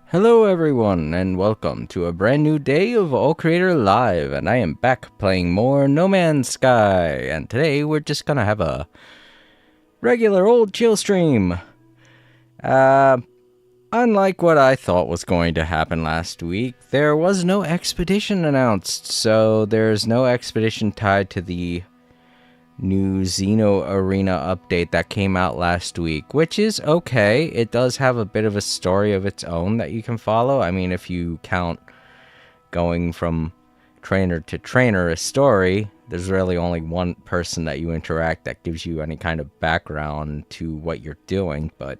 Hello everyone and welcome to a brand new day of All Creator Live, and I am back playing more No Man's Sky, and today we're just gonna have a regular old chill stream. Uh, Unlike what I thought was going to happen last week, there was no expedition announced, so there's no expedition tied to the new Xeno Arena update that came out last week, which is okay. It does have a bit of a story of its own that you can follow. I mean, if you count going from trainer to trainer a story, there's really only one person that you interact that gives you any kind of background to what you're doing. But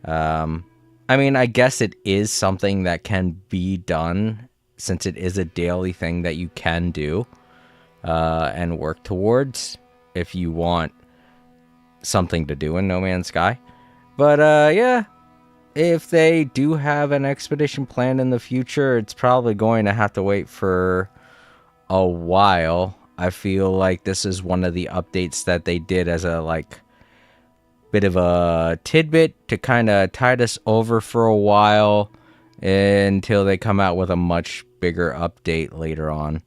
I mean, I guess it is something that can be done since it is a daily thing that you can do and work towards if you want something to do in No Man's Sky. But yeah, if they do have an expedition planned in the future, it's probably going to have to wait for a while. I feel like this is one of the updates that they did as a bit of a tidbit to kind of tide us over for a while until they come out with a much bigger update later on.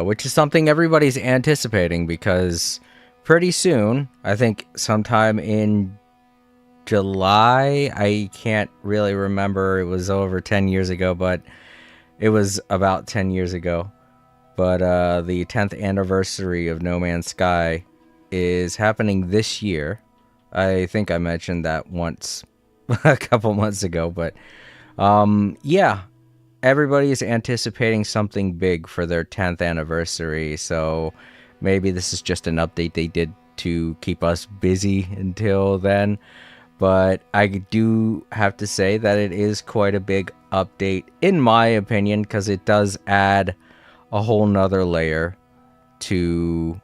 Which is something everybody's anticipating because pretty soon, I think sometime in July, I can't really remember, it was over 10 years ago, but it was about 10 years ago. But the 10th anniversary of No Man's Sky is happening this year. I think I mentioned that once a couple months ago, but yeah. Everybody is anticipating something big for their 10th anniversary, so maybe this is just an update they did to keep us busy until then. But I do have to say that it is quite a big update, in my opinion, because it does add a whole nother layer to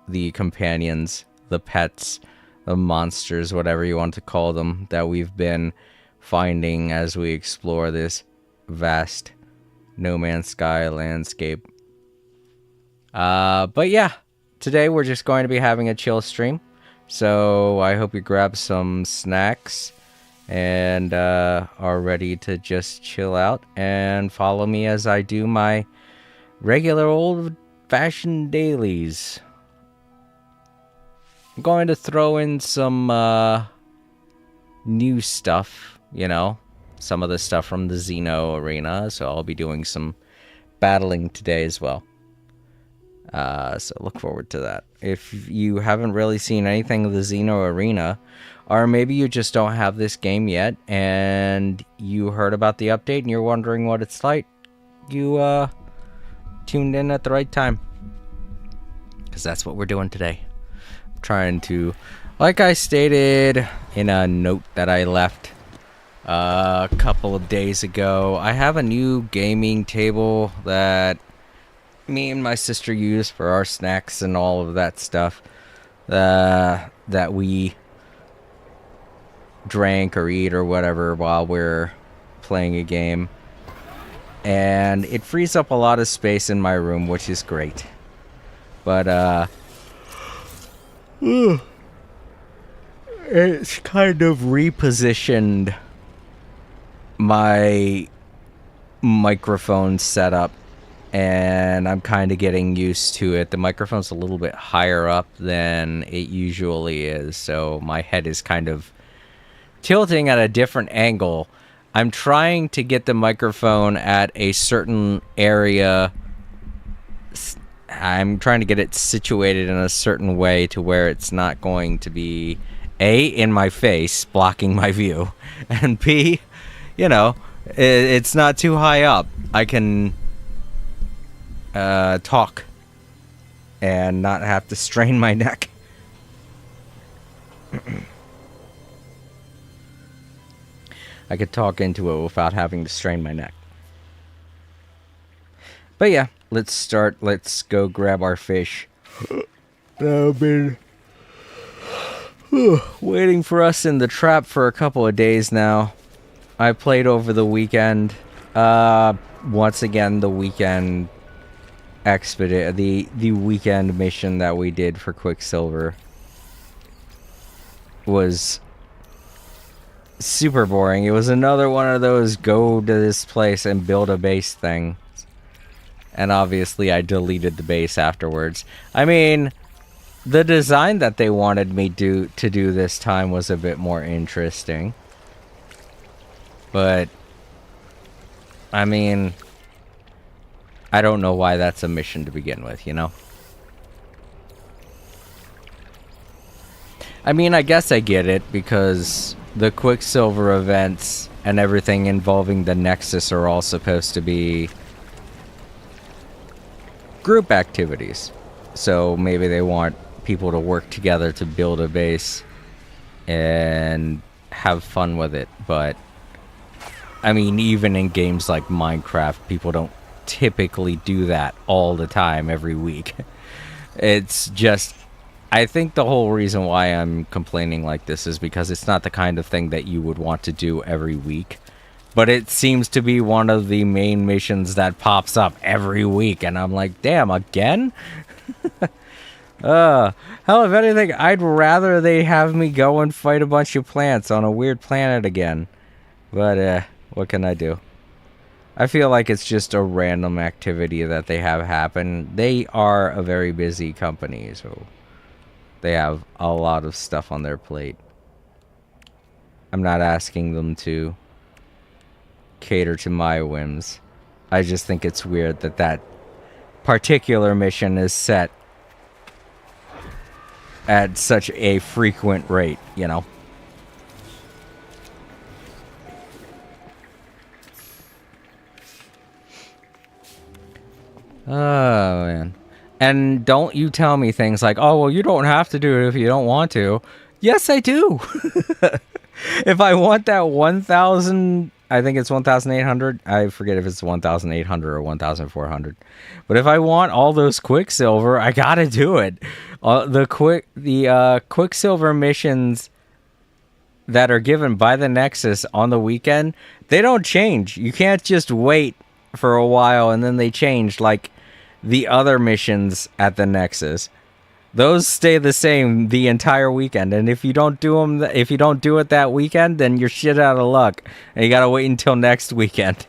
the companions, the pets, the monsters, whatever you want to call them, that we've been finding as we explore this vast No Man's Sky landscape. But yeah, today we're just going to be having a chill stream. So I hope you grab some snacks and are ready to just chill out and follow me as I do my regular old-fashioned dailies. I'm going to throw in some new stuff, some of the stuff from the Xeno Arena, so I'll be doing some battling today as well. So look forward to that. If you haven't really seen anything of the Xeno Arena, or maybe you just don't have this game yet, and you heard about the update and you're wondering what it's like, you tuned in at the right time. Because that's what we're doing today. I'm trying to, like I stated in a note that I left a couple of days ago, I have a new gaming table that me and my sister use for our snacks and all of that stuff that we drank or eat or whatever while we're playing a game, and it frees up a lot of space in my room, which is great. But it's kind of repositioned my microphone setup, and I'm kind of getting used to it. The microphone's a little bit higher up than it usually is, so my head is kind of tilting at a different angle. I'm trying to get the microphone at a certain area. I'm trying to get it situated in a certain way to where it's not going to be A, in my face, blocking my view, and B, it's not too high up. I can talk and not have to strain my neck. I could talk into it without having to strain my neck. But yeah, let's start. Let's go grab our fish. I've been waiting for us in the trap for a couple of days now. I played over the weekend. Once again, the weekend the weekend mission that we did for Quicksilver was super boring. It was another one of those go to this place and build a base thing. And obviously I deleted the base afterwards. I mean, the design that they wanted me to do this time was a bit more interesting. But, I mean, I don't know why that's a mission to begin with, you know? I mean, I guess I get it, because the Quicksilver events and everything involving the Nexus are all supposed to be group activities. So maybe they want people to work together to build a base and have fun with it. But, I mean, even in games like Minecraft, people don't typically do that all the time, every week. It's just... I think the whole reason why I'm complaining like this is because it's not the kind of thing that you would want to do every week. But it seems to be one of the main missions that pops up every week. And I'm like, damn, again? Hell, if anything, I'd rather they have me go and fight a bunch of plants on a weird planet again. But, what can I do? I feel like it's just a random activity that they have happen. They are a very busy company, so... they have a lot of stuff on their plate. I'm not asking them to cater to my whims. I just think it's weird that that particular mission is set at such a frequent rate, you know? Oh, man. And don't you tell me things like, oh, well, you don't have to do it if you don't want to. Yes, I do. If I want that 1,000, I think it's 1,800. I forget if it's 1,800 or 1,400. But if I want all those Quicksilver, I gotta do it. The Quicksilver missions that are given by the Nexus on the weekend, they don't change. You can't just wait for a while and then they change like the other missions at the Nexus. Those stay the same the entire weekend, and if you don't do them, if you don't do it that weekend, then you're shit out of luck, and you gotta wait until next weekend.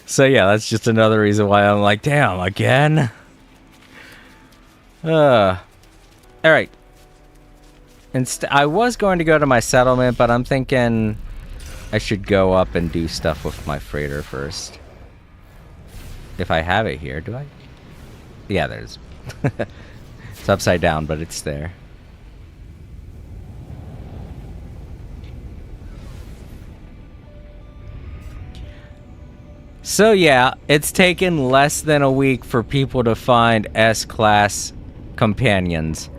So yeah, that's just another reason why I'm like, damn, again. All right. I was going to go to my settlement, but I'm thinking I should go up and do stuff with my freighter first. If I have it here, do I? Yeah, there's... It's upside down, but it's there. So yeah, it's taken less than a week for people to find S-Class companions.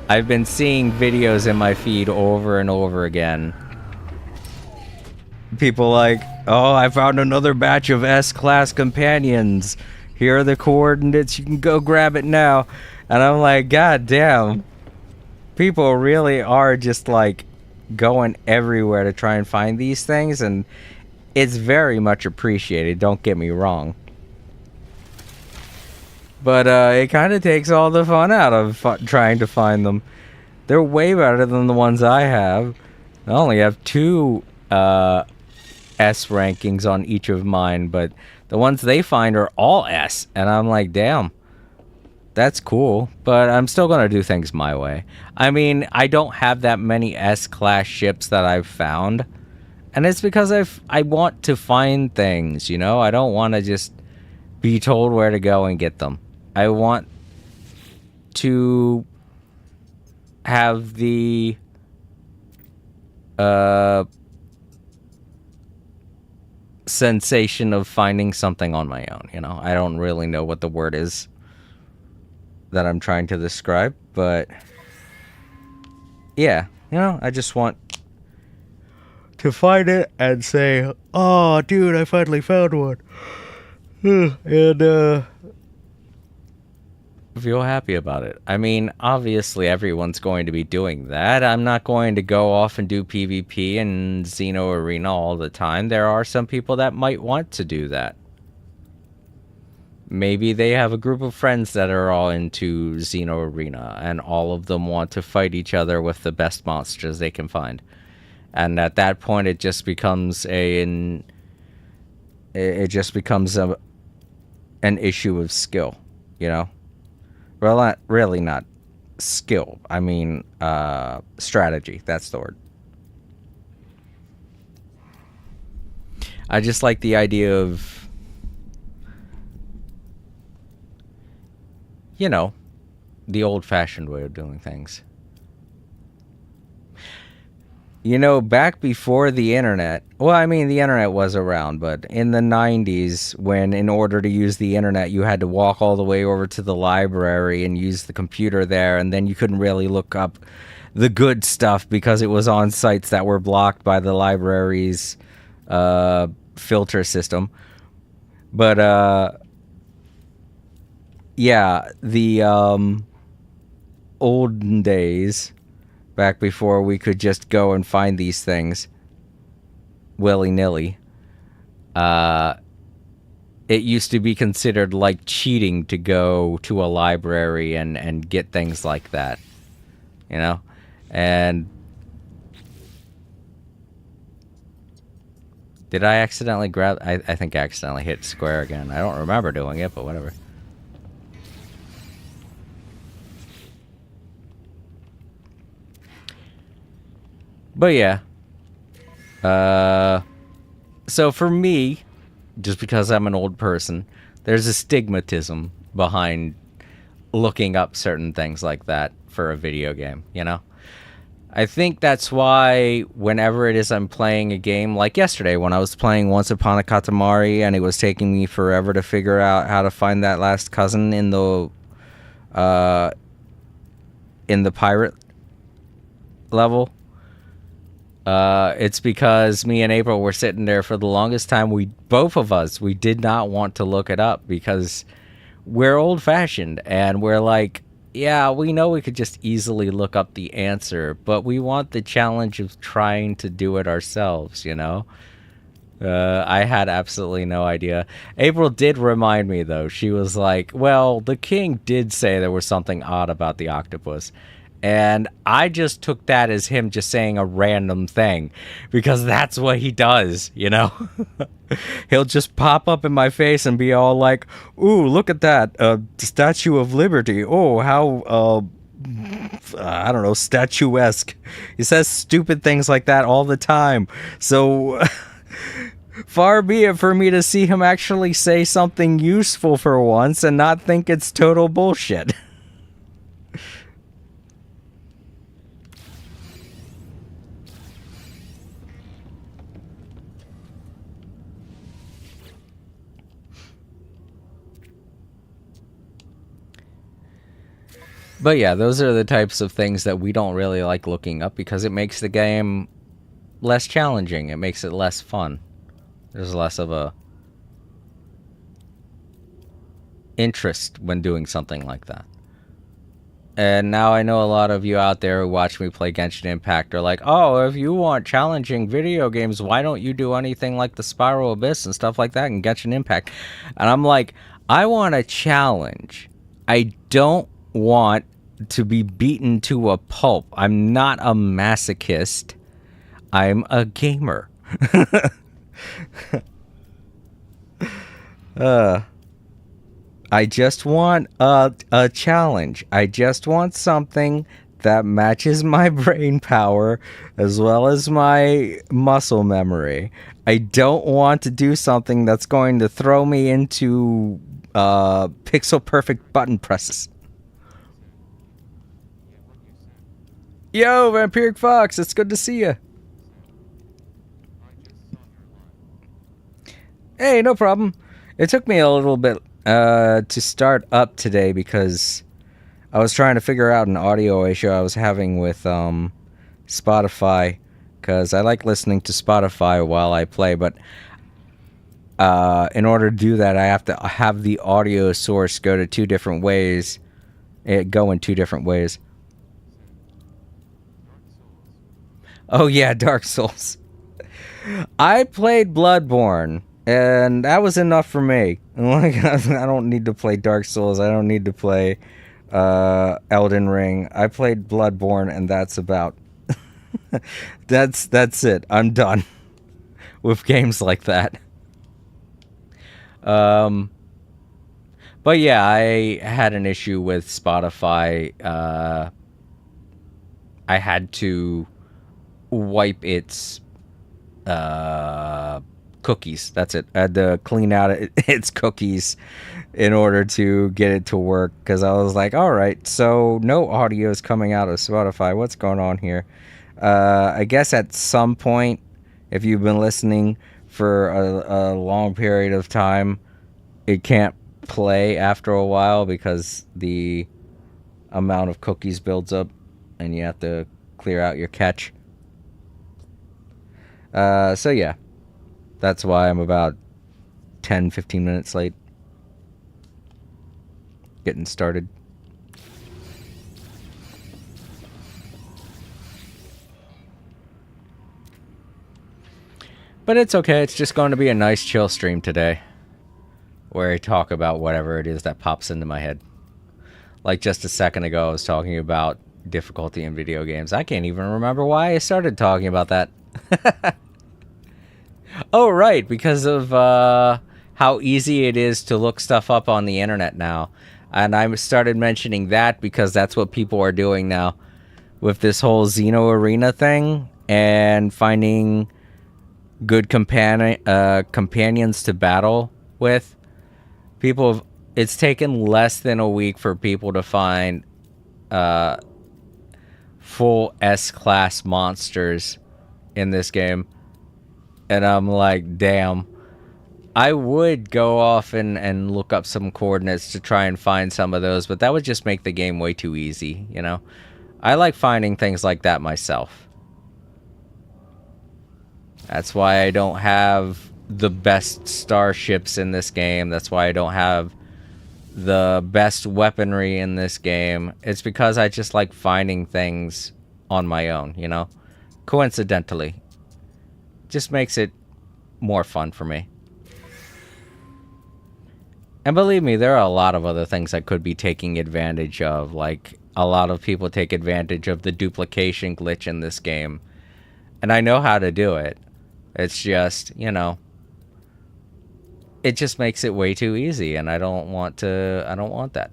I've been seeing videos in my feed over and over again. People like, oh, I found another batch of S-Class companions. Here are the coordinates. You can go grab it now. And I'm like, God damn. People really are just like going everywhere to try and find these things. And it's very much appreciated. Don't get me wrong. But it kind of takes all the fun out of trying to find them. They're way better than the ones I have. I only have 2... S rankings on each of mine, but the ones they find are all S, and I'm like, damn, that's cool, but I'm still gonna do things my way. I mean, I don't have that many S-class ships that I've found, and it's because I want to find things, you know? I don't want to just be told where to go and get them. I want to have the sensation of finding something on my own, you know? I don't really know what the word is that I'm trying to describe, but yeah, you know, I just want to find it and say, oh, dude, I finally found one. And, feel happy about it. I mean, obviously everyone's going to be doing that. I'm not going to go off and do PvP and Xeno Arena all the time. There are some people that might want to do that. Maybe they have a group of friends that are all into Xeno Arena, and all of them want to fight each other with the best monsters they can find. And at that point, it just becomes an issue of skill, you know. Well, not really, not skill. I mean, strategy. That's the word. I just like the idea of, you know, the old-fashioned way of doing things. You know, back before the internet, well, I mean, the internet was around, but in the 90s, when in order to use the internet, you had to walk all the way over to the library and use the computer there, and then you couldn't really look up the good stuff because it was on sites that were blocked by the library's filter system. But yeah, the olden days, back before we could just go and find these things willy-nilly, it used to be considered like cheating to go to a library and get things like that, you know? And did I accidentally grab... I think I accidentally hit square again. I don't remember doing it, but whatever. But yeah. So for me, just because I'm an old person, there's a stigmatism behind looking up certain things like that for a video game, you know? I think that's why whenever it is I'm playing a game, like yesterday when I was playing Once Upon a Katamari and it was taking me forever to figure out how to find that last cousin in the pirate level. It's because me and April were sitting there for the longest time. Both of us did not want to look it up because we're old-fashioned and we're like, yeah, we know we could just easily look up the answer, but we want the challenge of trying to do it ourselves, you know? I had absolutely no idea. April did remind me, though. She was like, well, the king did say there was something odd about the octopus. And I just took that as him just saying a random thing, because that's what he does, you know? He'll just pop up in my face and be all like, ooh, look at that, Statue of Liberty. Oh, how, I don't know, statuesque. He says stupid things like that all the time. So, far be it for me to see him actually say something useful for once and not think it's total bullshit. But yeah, those are the types of things that we don't really like looking up because it makes the game less challenging. It makes it less fun. There's less of a interest when doing something like that. And now I know a lot of you out there who watch me play Genshin Impact are like, oh, if you want challenging video games, why don't you do anything like the Spiral Abyss and stuff like that in Genshin Impact? And I'm like, I want a challenge. I don't want to be beaten to a pulp. I'm not a masochist. I'm a gamer. I just want a challenge. I just want something that matches my brain power as well as my muscle memory. I don't want to do something that's going to throw me into pixel perfect button presses. Yo, Vampiric Fox, it's good to see you. Hey, no problem. It took me a little bit to start up today because I was trying to figure out an audio issue I was having with Spotify, because I like listening to Spotify while I play, but in order to do that, I have to have the audio source go in two different ways. Oh yeah, Dark Souls. I played Bloodborne, And that was enough for me. Like, I don't need to play Dark Souls. I don't need to play Elden Ring. I played Bloodborne, and that's about that's it. I'm done with games like that. But yeah, I had an issue with Spotify. I had to wipe its cookies. That's it. I had to clean out its cookies in order to get it to work, because I was like, all right, so no audio is coming out of Spotify. What's going on here? I guess at some point, if you've been listening for a long period of time, it can't play after a while because the amount of cookies builds up and you have to clear out your cache. So yeah, that's why I'm about 10-15 minutes late getting started. But it's okay. It's just going to be a nice chill stream today, where I talk about whatever it is that pops into my head. Like just a second ago, I was talking about difficulty in video games. I can't even remember why I started talking about that. Oh, right, because of how easy it is to look stuff up on the internet now. And I started mentioning that because that's what people are doing now with this whole Xeno Arena thing and finding good companions to battle with. It's taken less than a week for people to find full S-class monsters in this game. And I'm like, damn. I would go off and look up some coordinates to try and find some of those, but that would just make the game way too easy, you know? I like finding things like that myself. That's why I don't have the best starships in this game. That's why I don't have the best weaponry in this game. It's because I just like finding things on my own, you know? Coincidentally. Just makes it more fun for me. And believe me, there are a lot of other things I could be taking advantage of. Like, a lot of people take advantage of the duplication glitch in this game. And I know how to do it. It's just, you know, it just makes it way too easy, and I don't want that.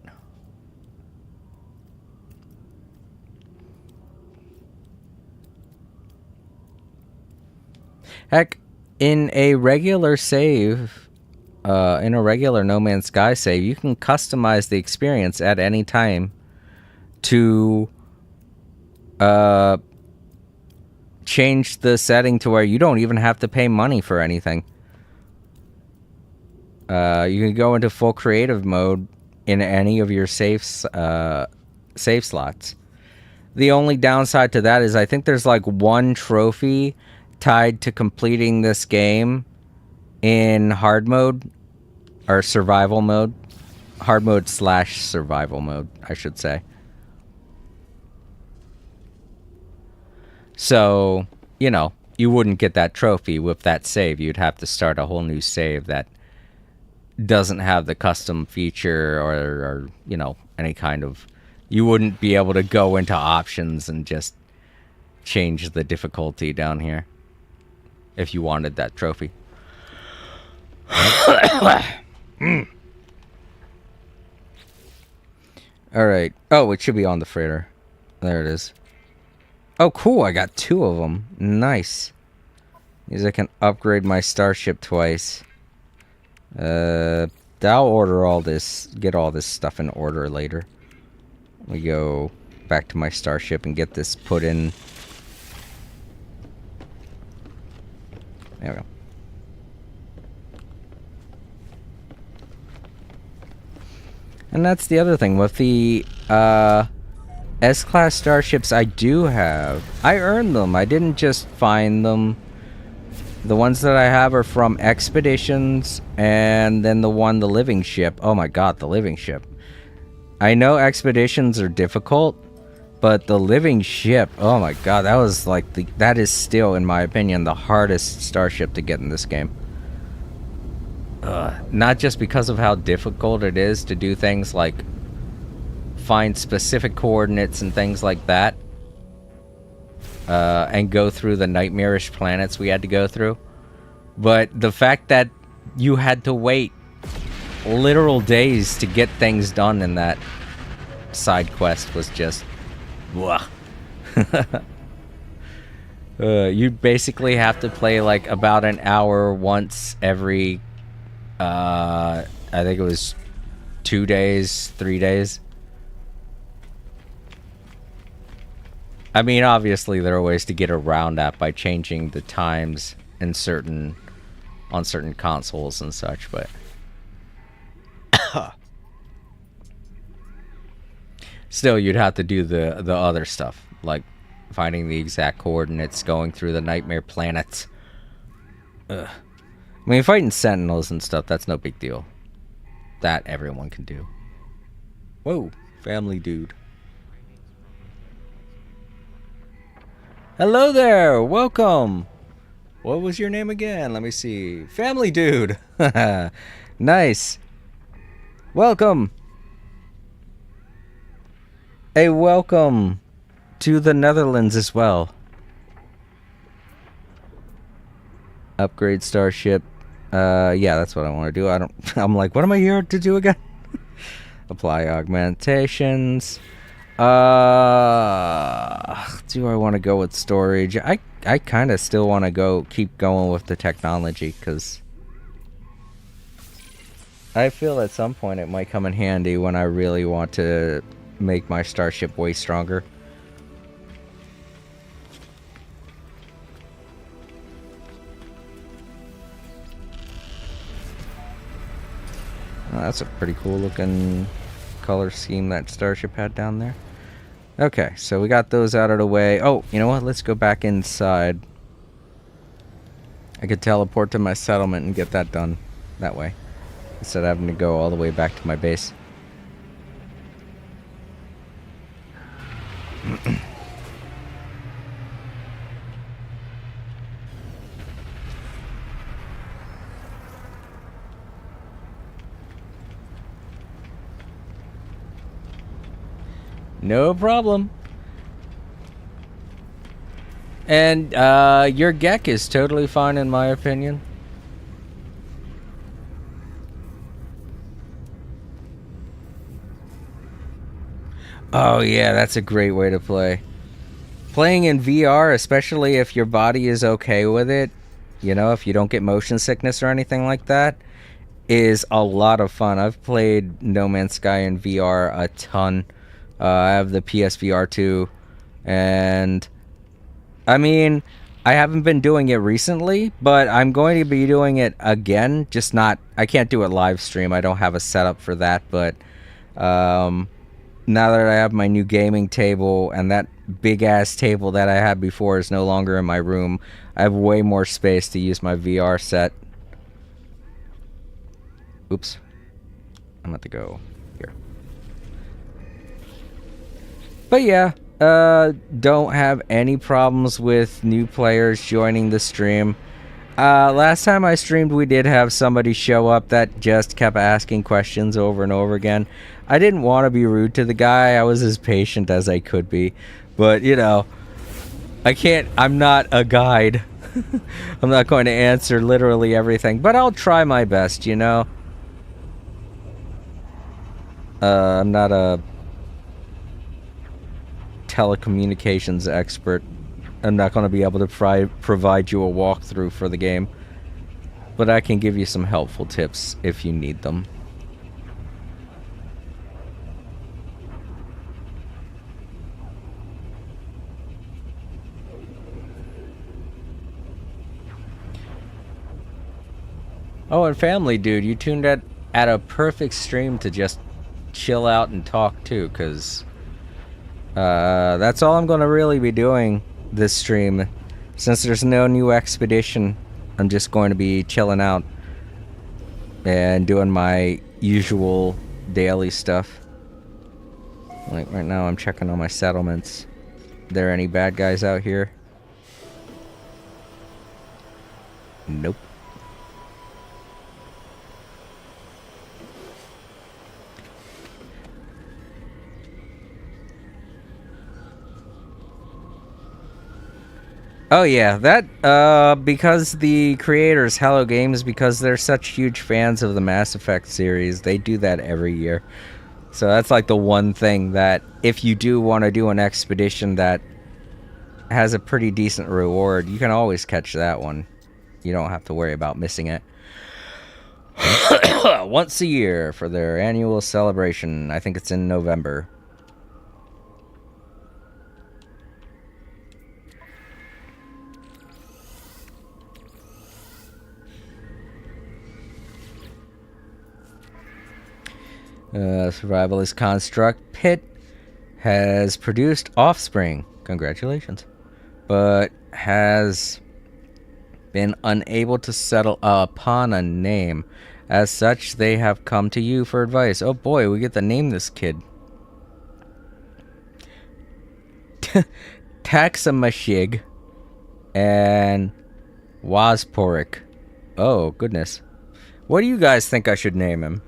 Heck, in a regular save, in a regular No Man's Sky save, you can customize the experience at any time to change the setting to where you don't even have to pay money for anything. You can go into full creative mode in any of your save slots. The only downside to that is I think there's like one trophy tied to completing this game in hard mode or survival mode. Hard mode / survival mode, I should say. So, you know, you wouldn't get that trophy with that save. You'd have to start a whole new save that doesn't have the custom feature or you know, any kind of... You wouldn't be able to go into options and just change the difficulty down here if you wanted that trophy. Alright. Oh, it should be on the freighter. There it is. Oh, cool. I got 2 of them. Nice. Means I can upgrade my starship twice. I'll order all this, get all this stuff in order later. We go back to my starship and get this put in. There we go. And that's the other thing with the S-class starships I do have. I earned them. I didn't just find them. The ones that I have are from Expeditions, and then the living ship. Oh my god, the living ship. I know Expeditions are difficult, but the living ship, oh my god, that was like that is still, in my opinion, the hardest starship to get in this game. Not just because of how difficult it is to do things like find specific coordinates and things like that, and go through the nightmarish planets we had to go through, but the fact that you had to wait literal days to get things done in that side quest was just... you basically have to play like about an hour once every I think it was 2 days, 3 days. I mean, obviously there are ways to get around that by changing the times in on certain consoles and such, but still you'd have to do the other stuff, like finding the exact coordinates, going through the nightmare planets. I mean, fighting sentinels and stuff, that's no big deal. That everyone can do. Whoa, family dude. Hello there, welcome. What was your name again? Let me see. Family dude. Nice. Welcome. A welcome to the Netherlands as well. Upgrade starship. Yeah, that's what I want to do. I'm like, what am I here to do again? Apply augmentations. Do I want to go with storage? I kind of still want to keep going with the technology, because I feel at some point it might come in handy when I really want to make my starship way stronger. Oh, that's a pretty cool looking color scheme that starship had down there. Okay, so we got those out of the way. Oh, you know what? Let's go back inside. I could teleport to my settlement and get that done that way, instead of having to go all the way back to my base. No problem. And your Gek is totally fine in my opinion. Oh yeah, that's a great way to play. Playing in VR, especially if your body is okay with it, you know, if you don't get motion sickness or anything like that, is a lot of fun. I've played No Man's Sky in VR a ton. I have the PSVR 2, and I mean, I haven't been doing it recently, but I'm going to be doing it again, just not, I can't do it live stream, I don't have a setup for that, but now that I have my new gaming table, and that big ass table that I had before is no longer in my room, I have way more space to use my VR set. Oops. I'm about to go here. But yeah, don't have any problems with new players joining the stream. Last time I streamed, we did have somebody show up that just kept asking questions over and over again. I didn't want to be rude to the guy. I was as patient as I could be. But, you know, I'm not a guide. I'm not going to answer literally everything. But I'll try my best, you know. I'm not a telecommunications expert. I'm not going to be able to provide you a walkthrough for the game, but I can give you some helpful tips if you need them. Oh, and family dude, you tuned at a perfect stream to just chill out and talk too, because that's all I'm going to really be doing this stream. Since there's no new expedition, I'm just going to be chilling out and doing my usual daily stuff. Like right now I'm checking on my settlements. Are there any bad guys out here? Nope. Oh yeah, that because the creators Hello Games, because they're such huge fans of the Mass Effect series, they do that every year. So that's like the one thing that if you do want to do an expedition that has a pretty decent reward, you can always catch that one. You don't have to worry about missing it. Once a year for their annual celebration. I think it's in November. Survivalist construct Pit has produced offspring. Congratulations. But has been unable to settle upon a name. As such, they have come to you for advice. Oh boy, we get to name this kid. Taxamashig and Wasporik. Oh, goodness. What do you guys think I should name him?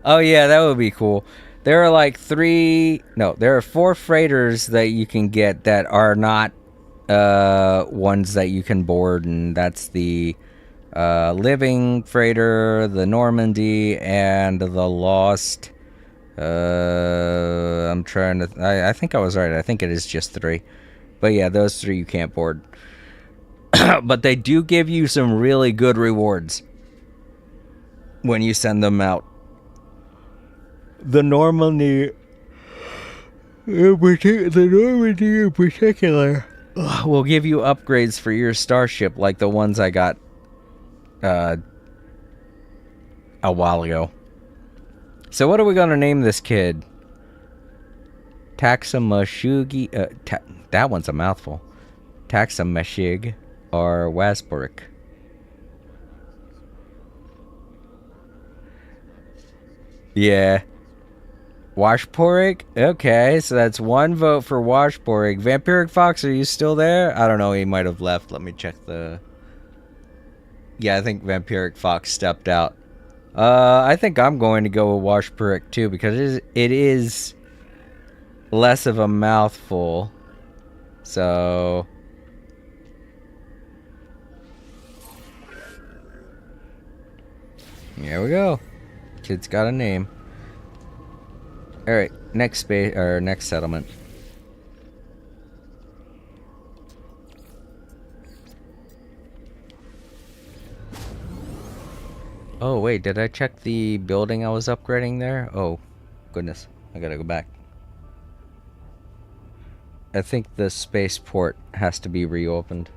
Oh yeah, that would be cool. There are like there are 4 freighters that you can get that are not ones that you can board, and that's the Living Freighter, the Normandy, and the Lost. I'm trying to. I think I was right. I think it is just 3. But yeah, those 3 you can't board. But they do give you some really good rewards when you send them out. The Normandy in particular will give you upgrades for your starship, like the ones I got a while ago. So what are we gonna name this kid? Taxamashugi. That one's a mouthful. Taxamashig or Wasporik. Yeah. Washporig? Okay, so that's 1 vote for Washporig. Vampiric Fox, are you still there? I don't know, he might have left. Let me check the... Yeah, I think Vampiric Fox stepped out. I think I'm going to go with Washporig too, because it is less of a mouthful. So... Here we go. Kid's got a name. Alright, next settlement. Oh wait, did I check the building I was upgrading there? Oh, goodness. I gotta go back. I think the spaceport has to be reopened.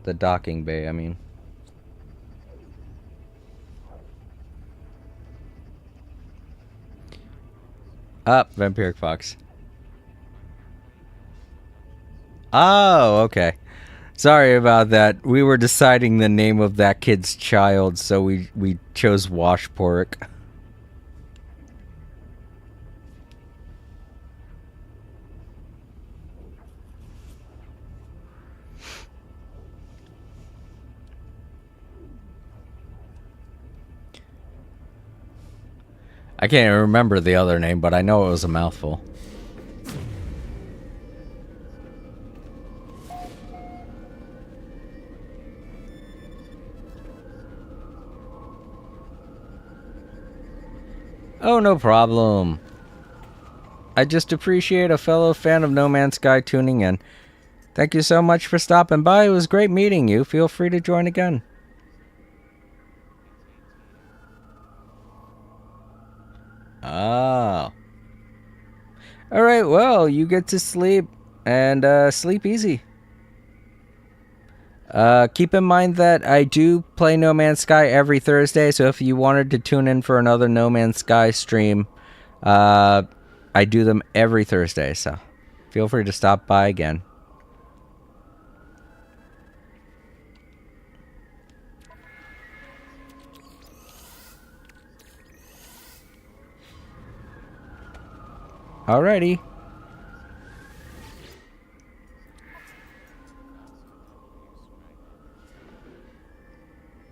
The docking bay, I mean. Vampiric Fox. Oh, okay. Sorry about that. We were deciding the name of that kid's child, so we chose Washporik. I can't even remember the other name, but I know it was a mouthful. Oh, no problem. I just appreciate a fellow fan of No Man's Sky tuning in. Thank you so much for stopping by. It was great meeting you. Feel free to join again. Oh. Alright, well, you get to sleep, and sleep easy. Keep in mind that I do play No Man's Sky every Thursday, so if you wanted to tune in for another No Man's Sky stream, I do them every Thursday, so feel free to stop by again. Alrighty.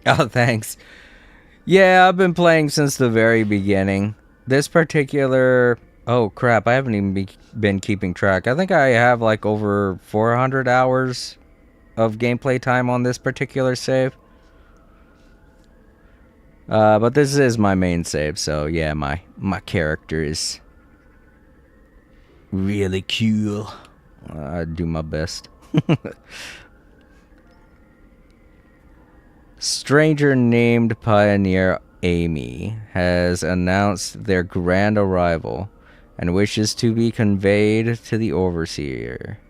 Oh, thanks. Yeah, I've been playing since the very beginning. This particular... Oh, crap. I haven't even been keeping track. I think I have like over 400 hours of gameplay time on this particular save. But this is my main save, so yeah, my character is really cool. I do my best. Stranger named Pioneer Amy has announced their grand arrival and wishes to be conveyed to the Overseer,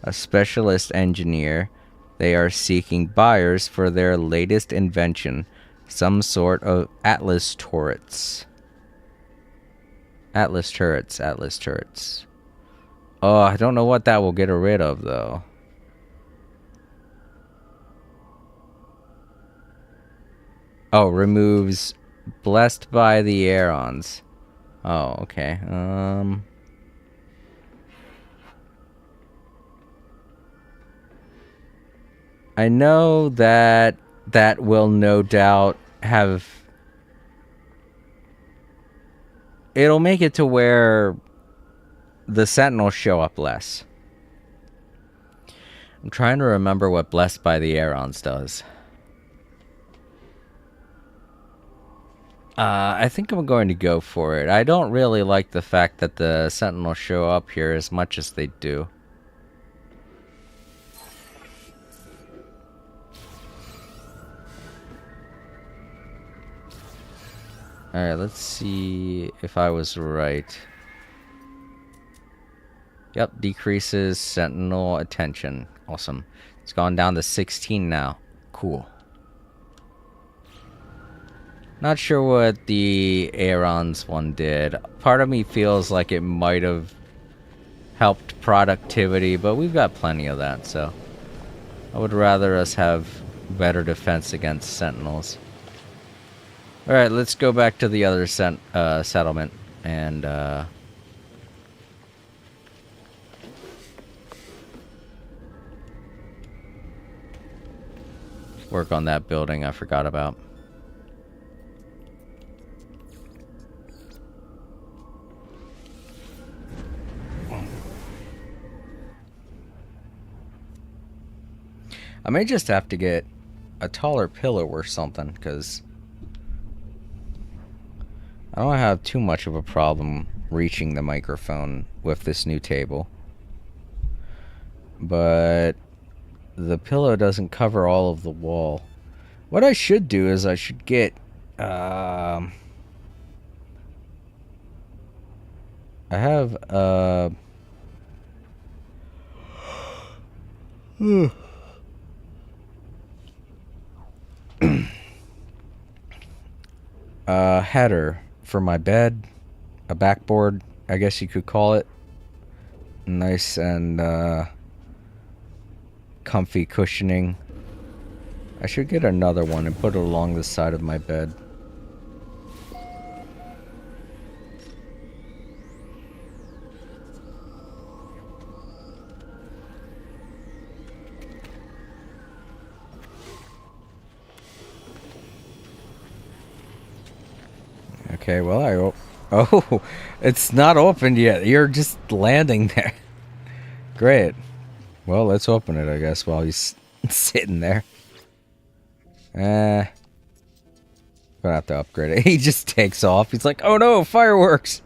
a specialist engineer. They are seeking buyers for their latest invention, some sort of Atlas turrets. Atlas turrets. Oh, I don't know what that will get rid of, though. Oh, removes blessed by the Aerons. Oh, okay. I know that that will no doubt have... It'll make it to where the Sentinels show up less. I'm trying to remember what Blessed by the Aerons does. I think I'm going to go for it. I don't really like the fact that the Sentinels show up here as much as they do. Alright, let's see if I was right. Yep, decreases Sentinel attention. Awesome. It's gone down to 16 now. Cool. Not sure what the Aerons one did. Part of me feels like it might have helped productivity, but we've got plenty of that, so I would rather us have better defense against Sentinels. Alright, let's go back to the other settlement and work on that building I forgot about. I may just have to get a taller pillow or something, because I don't have too much of a problem reaching the microphone with this new table. But the pillow doesn't cover all of the wall. What I should do is I should get... I have a header for my bed, a backboard, I guess you could call it. Nice and comfy cushioning. I should get another one and put it along the side of my bed. Okay, well, oh, it's not opened yet. You're just landing there. Great. Well, let's open it, I guess, while he's sitting there. Gonna have to upgrade it. He just takes off. He's like, oh no, fireworks!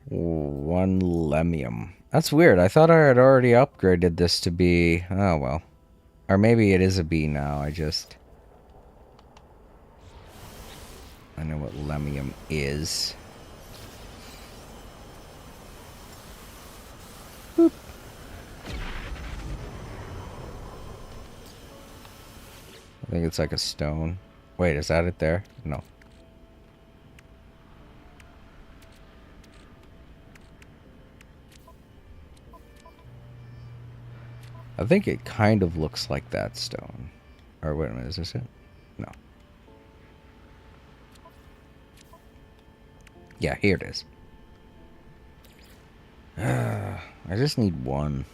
One lemium. That's weird. I thought I had already upgraded this to be... Oh, well. Or maybe it is a B now. I know what lemium is. Boop. I think it's like a stone. Wait, is that it there? No. I think it kind of looks like that stone. Or wait a minute, is this it? No. Yeah, here it is. I just need one.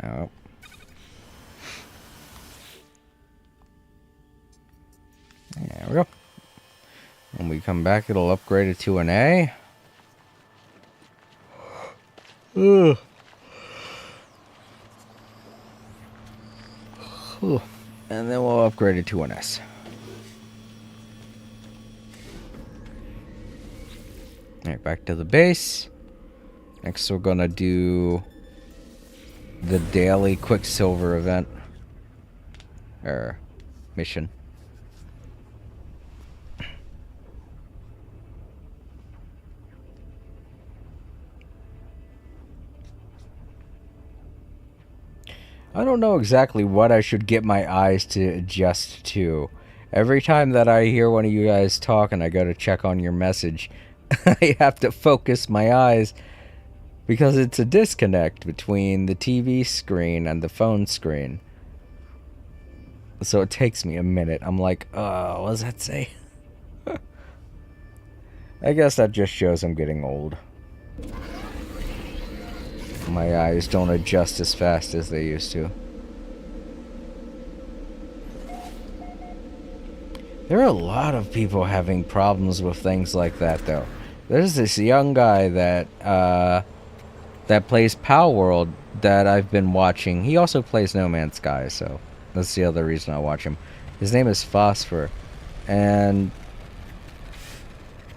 Oh. There we go. When we come back, it'll upgrade it to an A. Ugh. And then we'll upgrade it to an S. Alright, back to the base. Next we're gonna do the daily Quicksilver event. Or mission. I don't know exactly what I should get my eyes to adjust to. Every time that I hear one of you guys talk and I go to check on your message, I have to focus my eyes because it's a disconnect between the TV screen and the phone screen. So it takes me a minute. I'm like, what does that say? I guess that just shows I'm getting old. My eyes don't adjust as fast as they used to. There are a lot of people having problems with things like that, though. There's this young guy that plays Palworld that I've been watching. He also plays No Man's Sky, so that's the other reason I watch him. His name is Phosphor, and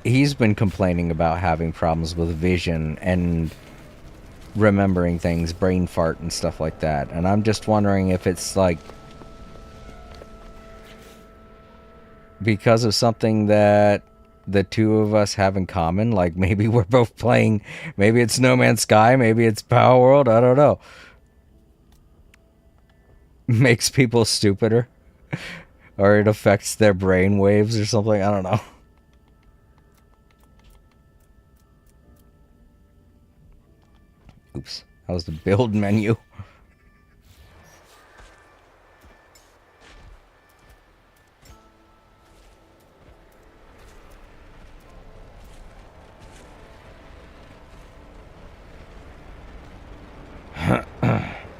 he's been complaining about having problems with vision and remembering things, brain fart and stuff like that. And I'm just wondering if it's like because of something that the two of us have in common. Like maybe we're both playing, maybe it's No Man's Sky, maybe it's Palworld, I don't know. Makes people stupider. Or it affects their brain waves or something, I don't know. Oops, that was the build menu.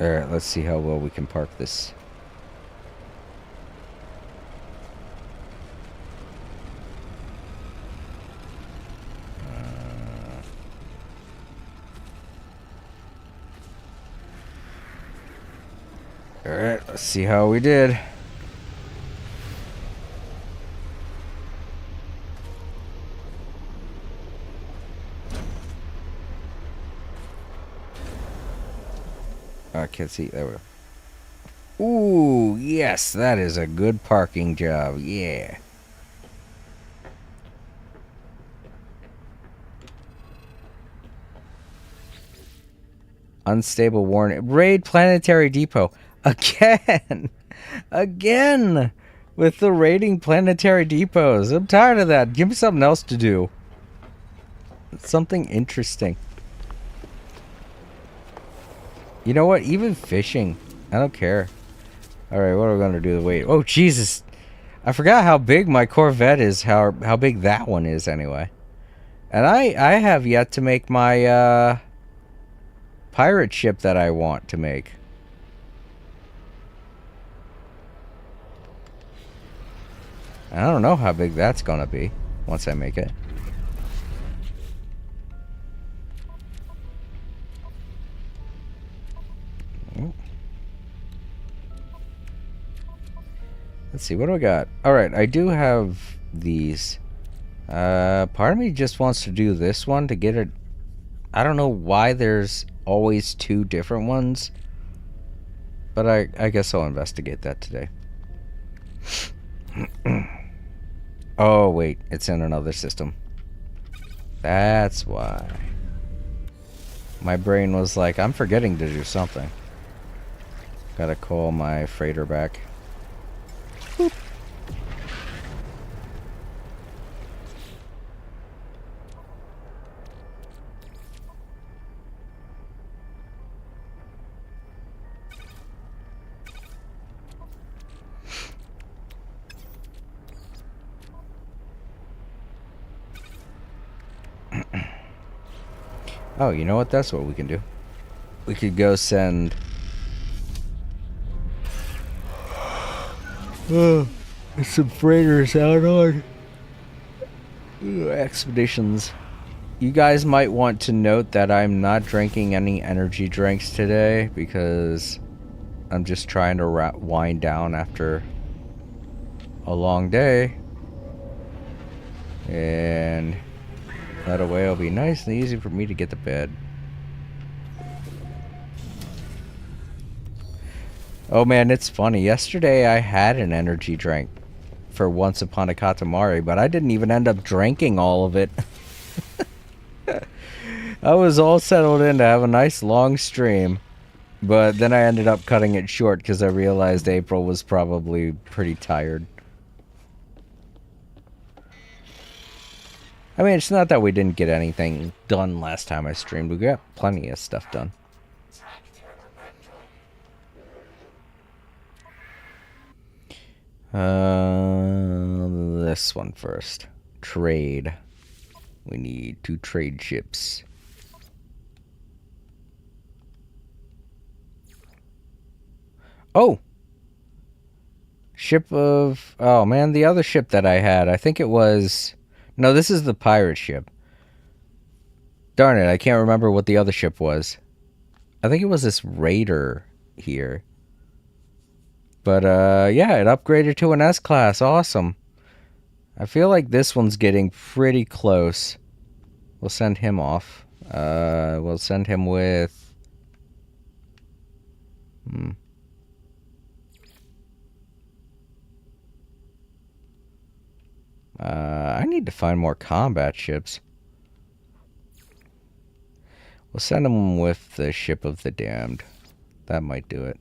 Alright, let's see how well we can park this. Alright, let's see how we did. I can't see. There we go. Ooh, yes, that is a good parking job. Yeah. Unstable warning. Raid Planetary Depot. Again. Again. With the raiding Planetary Depots. I'm tired of that. Give me something else to do. Something interesting. You know what? Even fishing. I don't care. Alright, what are we going to do? Wait. Oh, Jesus. I forgot how big my Corvette is. How big that one is, anyway. And I have yet to make my, pirate ship that I want to make. I don't know how big that's going to be once I make it. Let's see, what do I got? Alright, I do have these. Part of me just wants to do this one to get it. I don't know why there's always two different ones. But I guess I'll investigate that today. Oh, wait, it's in another system. That's why. My brain was like, I'm forgetting to do something. Gotta call my freighter back. Boop. Oh, you know what? That's what we can do. We could go send... some freighters out on expeditions. You guys might want to note that I'm not drinking any energy drinks today because I'm just trying to wind down after a long day. And that way it'll be nice and easy for me to get to bed. Oh man, it's funny. Yesterday I had an energy drink for Once Upon a Katamari, but I didn't even end up drinking all of it. I was all settled in to have a nice long stream, but then I ended up cutting it short because I realized April was probably pretty tired. I mean, it's not that we didn't get anything done last time I streamed. We got plenty of stuff done. This one first. Trade. We need 2 trade ships. Oh! Ship of... Oh, man, the other ship that I had. I think it was... No, this is the pirate ship. Darn it, I can't remember what the other ship was. I think it was this raider here. But, yeah, it upgraded to an S-Class. Awesome. I feel like this one's getting pretty close. We'll send him off. We'll send him with... I need to find more combat ships. We'll send him with the Ship of the Damned. That might do it.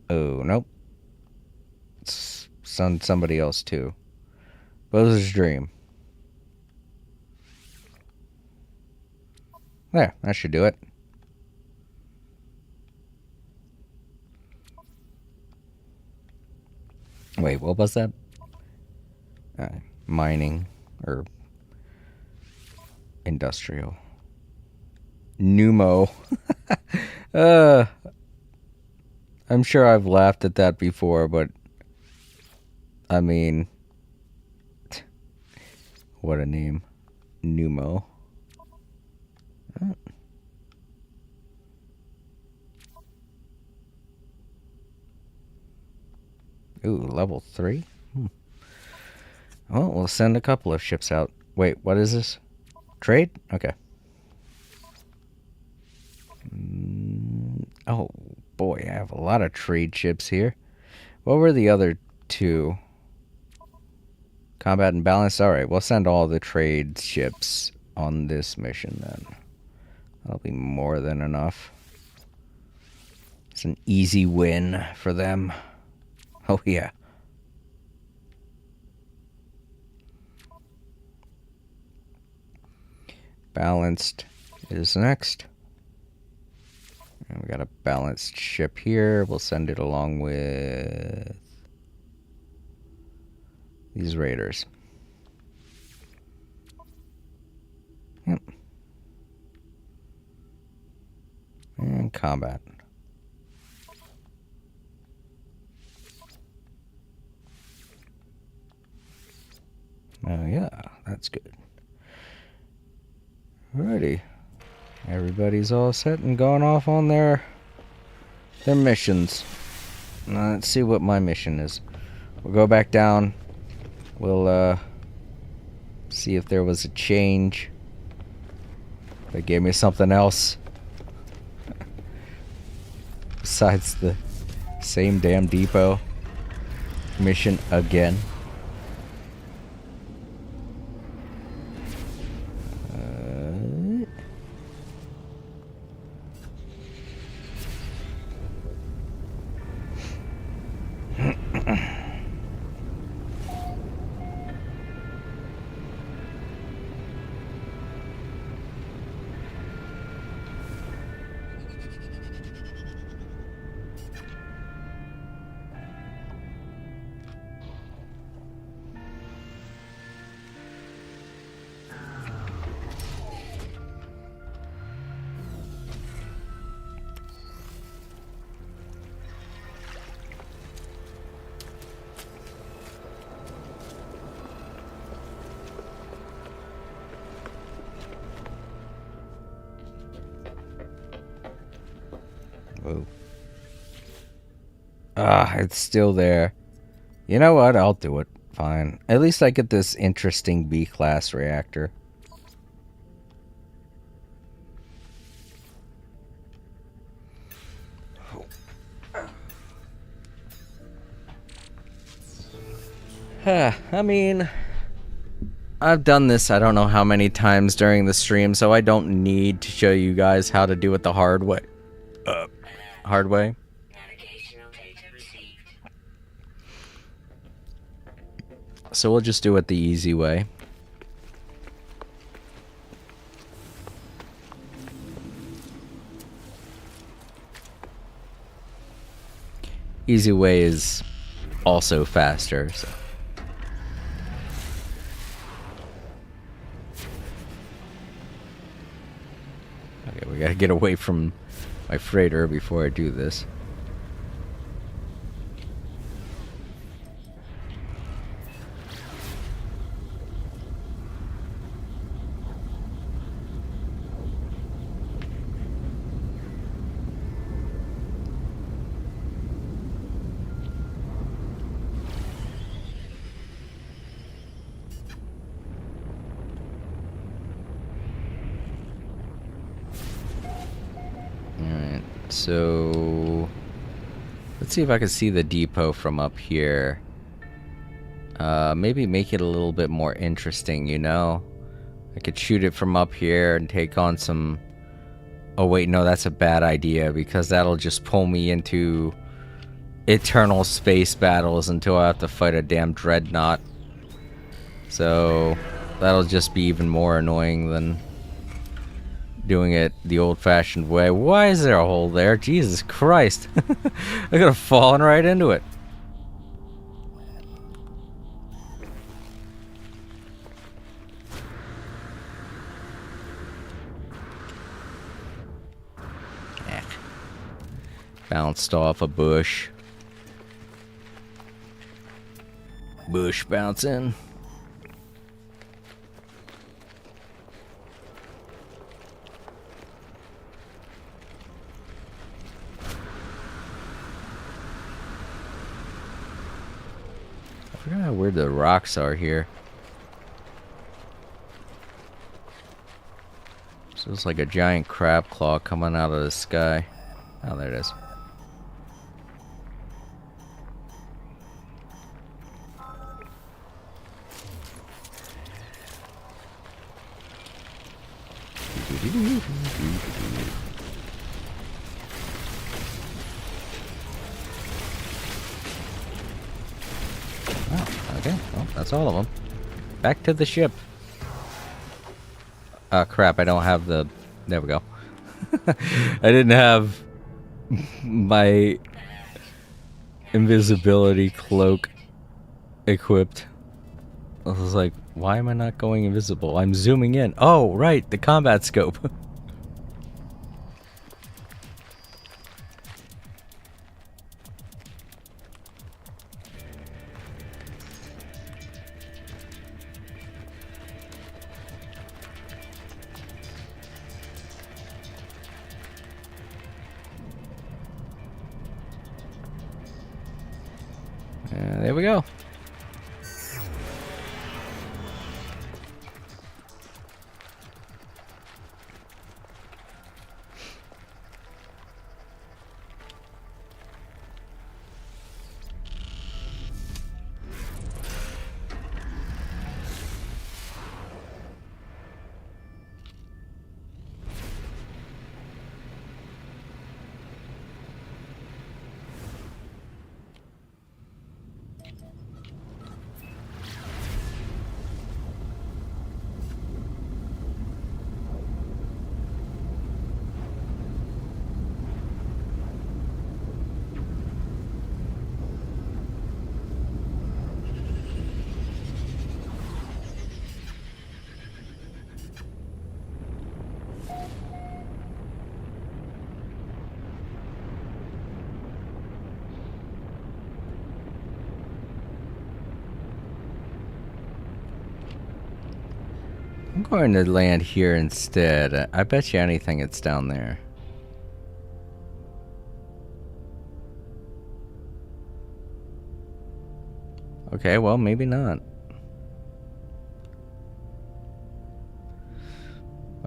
Oh, nope. Let's send somebody else too. Bowser's Dream. There, that should do it. Wait, what was that? Mining or industrial. Pneumo. I'm sure I've laughed at that before, but I mean, what a name. Pneumo. Ooh, level 3? Well, we'll send a couple of ships out. Wait, what is this? Trade? Okay. Oh, boy, I have a lot of trade ships here. What were the other 2? Combat and balance? Alright, we'll send all the trade ships on this mission then. That'll be more than enough. It's an easy win for them. Oh, yeah. Balanced is next. And we got a balanced ship here. We'll send it along with these raiders. Yep. And combat. Oh yeah, that's good. Alrighty. Everybody's all set and gone off on their missions. Now, let's see what my mission is. We'll go back down. We'll see if there was a change. They gave me something else. Besides the same damn depot mission again. Ah, it's still there. You know what? I'll do it. Fine. At least I get this interesting B-class reactor. I mean, I've done this I don't know how many times during the stream, so I don't need to show you guys how to do it the hard way. Hard way? So we'll just do it the easy way. Easy way is also faster, so. Okay, we gotta get away from my freighter before I do this. So let's see if I can see the depot from up here. Maybe make it a little bit more interesting, you know? I could shoot it from up here and take on some... Oh wait, no, that's a bad idea because that'll just pull me into eternal space battles until I have to fight a damn dreadnought. So that'll just be even more annoying than doing it the old-fashioned way. Why is there a hole there? Jesus Christ. I could have fallen right into it. Bounced off a bush. Bush bouncing. I forgot where the rocks are here. So it's like a giant crab claw coming out of the sky. Oh, there it is. Oh, okay. Well, that's all of them. Back to the ship. Crap, I don't have the... There we go. I didn't have my invisibility cloak equipped. I was like, why am I not going invisible? I'm zooming in. Oh, right, the combat scope. There we go. I'm going to land here instead. I bet you anything it's down there. Okay, well, maybe not.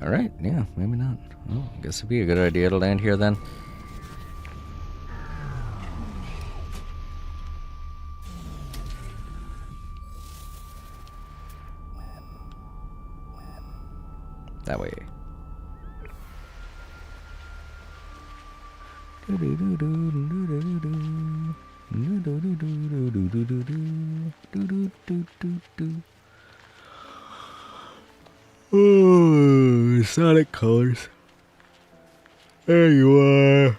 Alright, yeah, maybe not. Well, I guess it'd be a good idea to land here then. That way. Oh, Sonic Colors. There you are.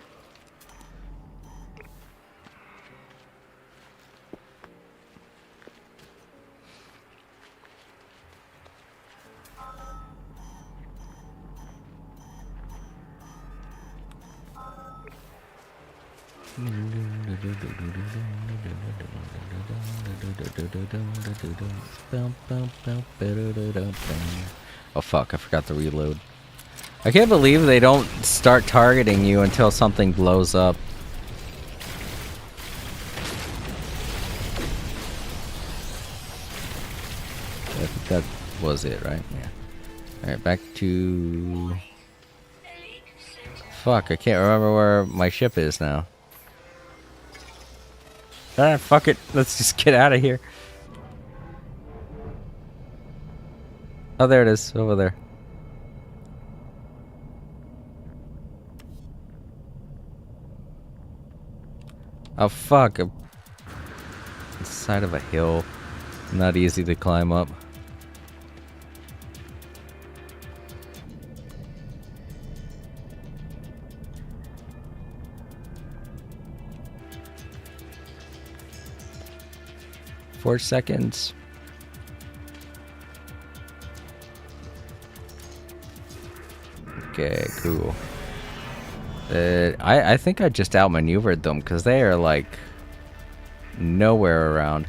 Oh fuck, I forgot to reload. I can't believe they don't start targeting you until something blows up. I think that was it, right? Yeah. Alright, back to... Fuck, I can't remember where my ship is now. Ah, fuck it. Let's just get out of here. Oh, there it is. Over there. Oh, fuck. The side of a hill. Not easy to climb up. Four seconds. Okay, cool. I think I just outmaneuvered them because they are like nowhere around.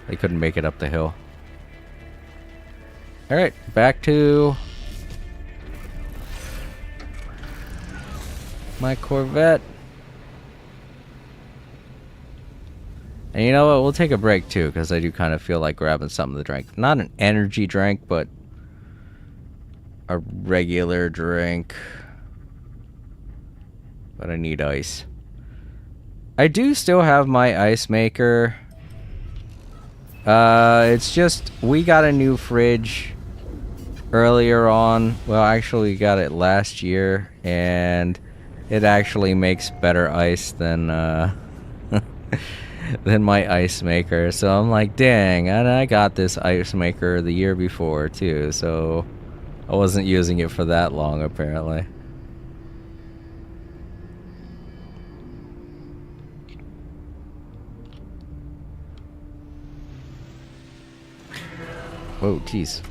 They couldn't make it up the hill. Alright, back to my Corvette. And you know what? We'll take a break too, because I do kind of feel like grabbing something to drink. Not an energy drink, but a regular drink. But I need ice. I do still have my ice maker. It's just, we got a new fridge earlier on. Well, actually, we got it last year, and it actually makes better ice than, than my ice maker. So I'm like, dang, and I got this ice maker the year before too, so I wasn't using it for that long apparently. Whoa, jeez.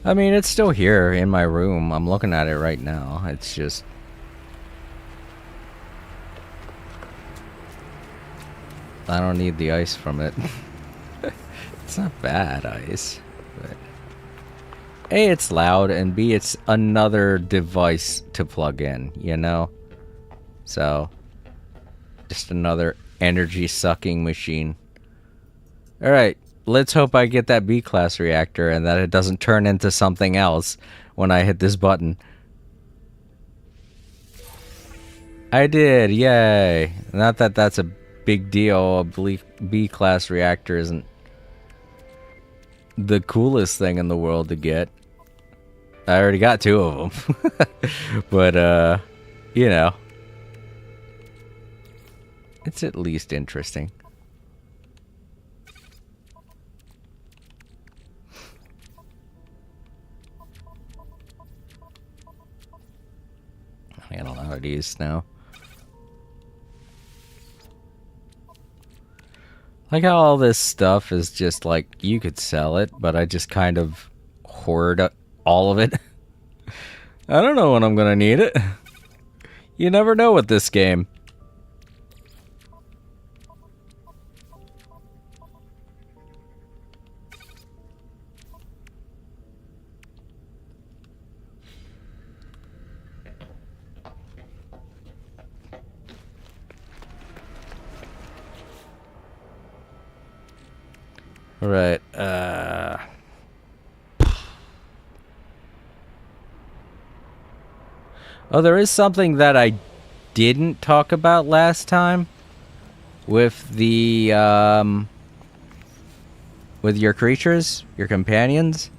I mean, it's still here in my room. I'm looking at it right now. It's just... I don't need the ice from it. It's not bad ice, but... A, it's loud, and B, it's another device to plug in, you know? So... just another energy-sucking machine. Alright, let's hope I get that B-class reactor and that it doesn't turn into something else when I hit this button. I did, yay! Not that that's a big deal. A B-class reactor isn't the coolest thing in the world to get. I already got 2 of them. But, you know. It's at least interesting. I got a lot of these now. Like how all this stuff is just like, you could sell it, but I just kind of hoard all of it. I don't know when I'm gonna need it. You never know with this game. Alright, oh, there is something that I didn't talk about last time with the, with your creatures, your companions.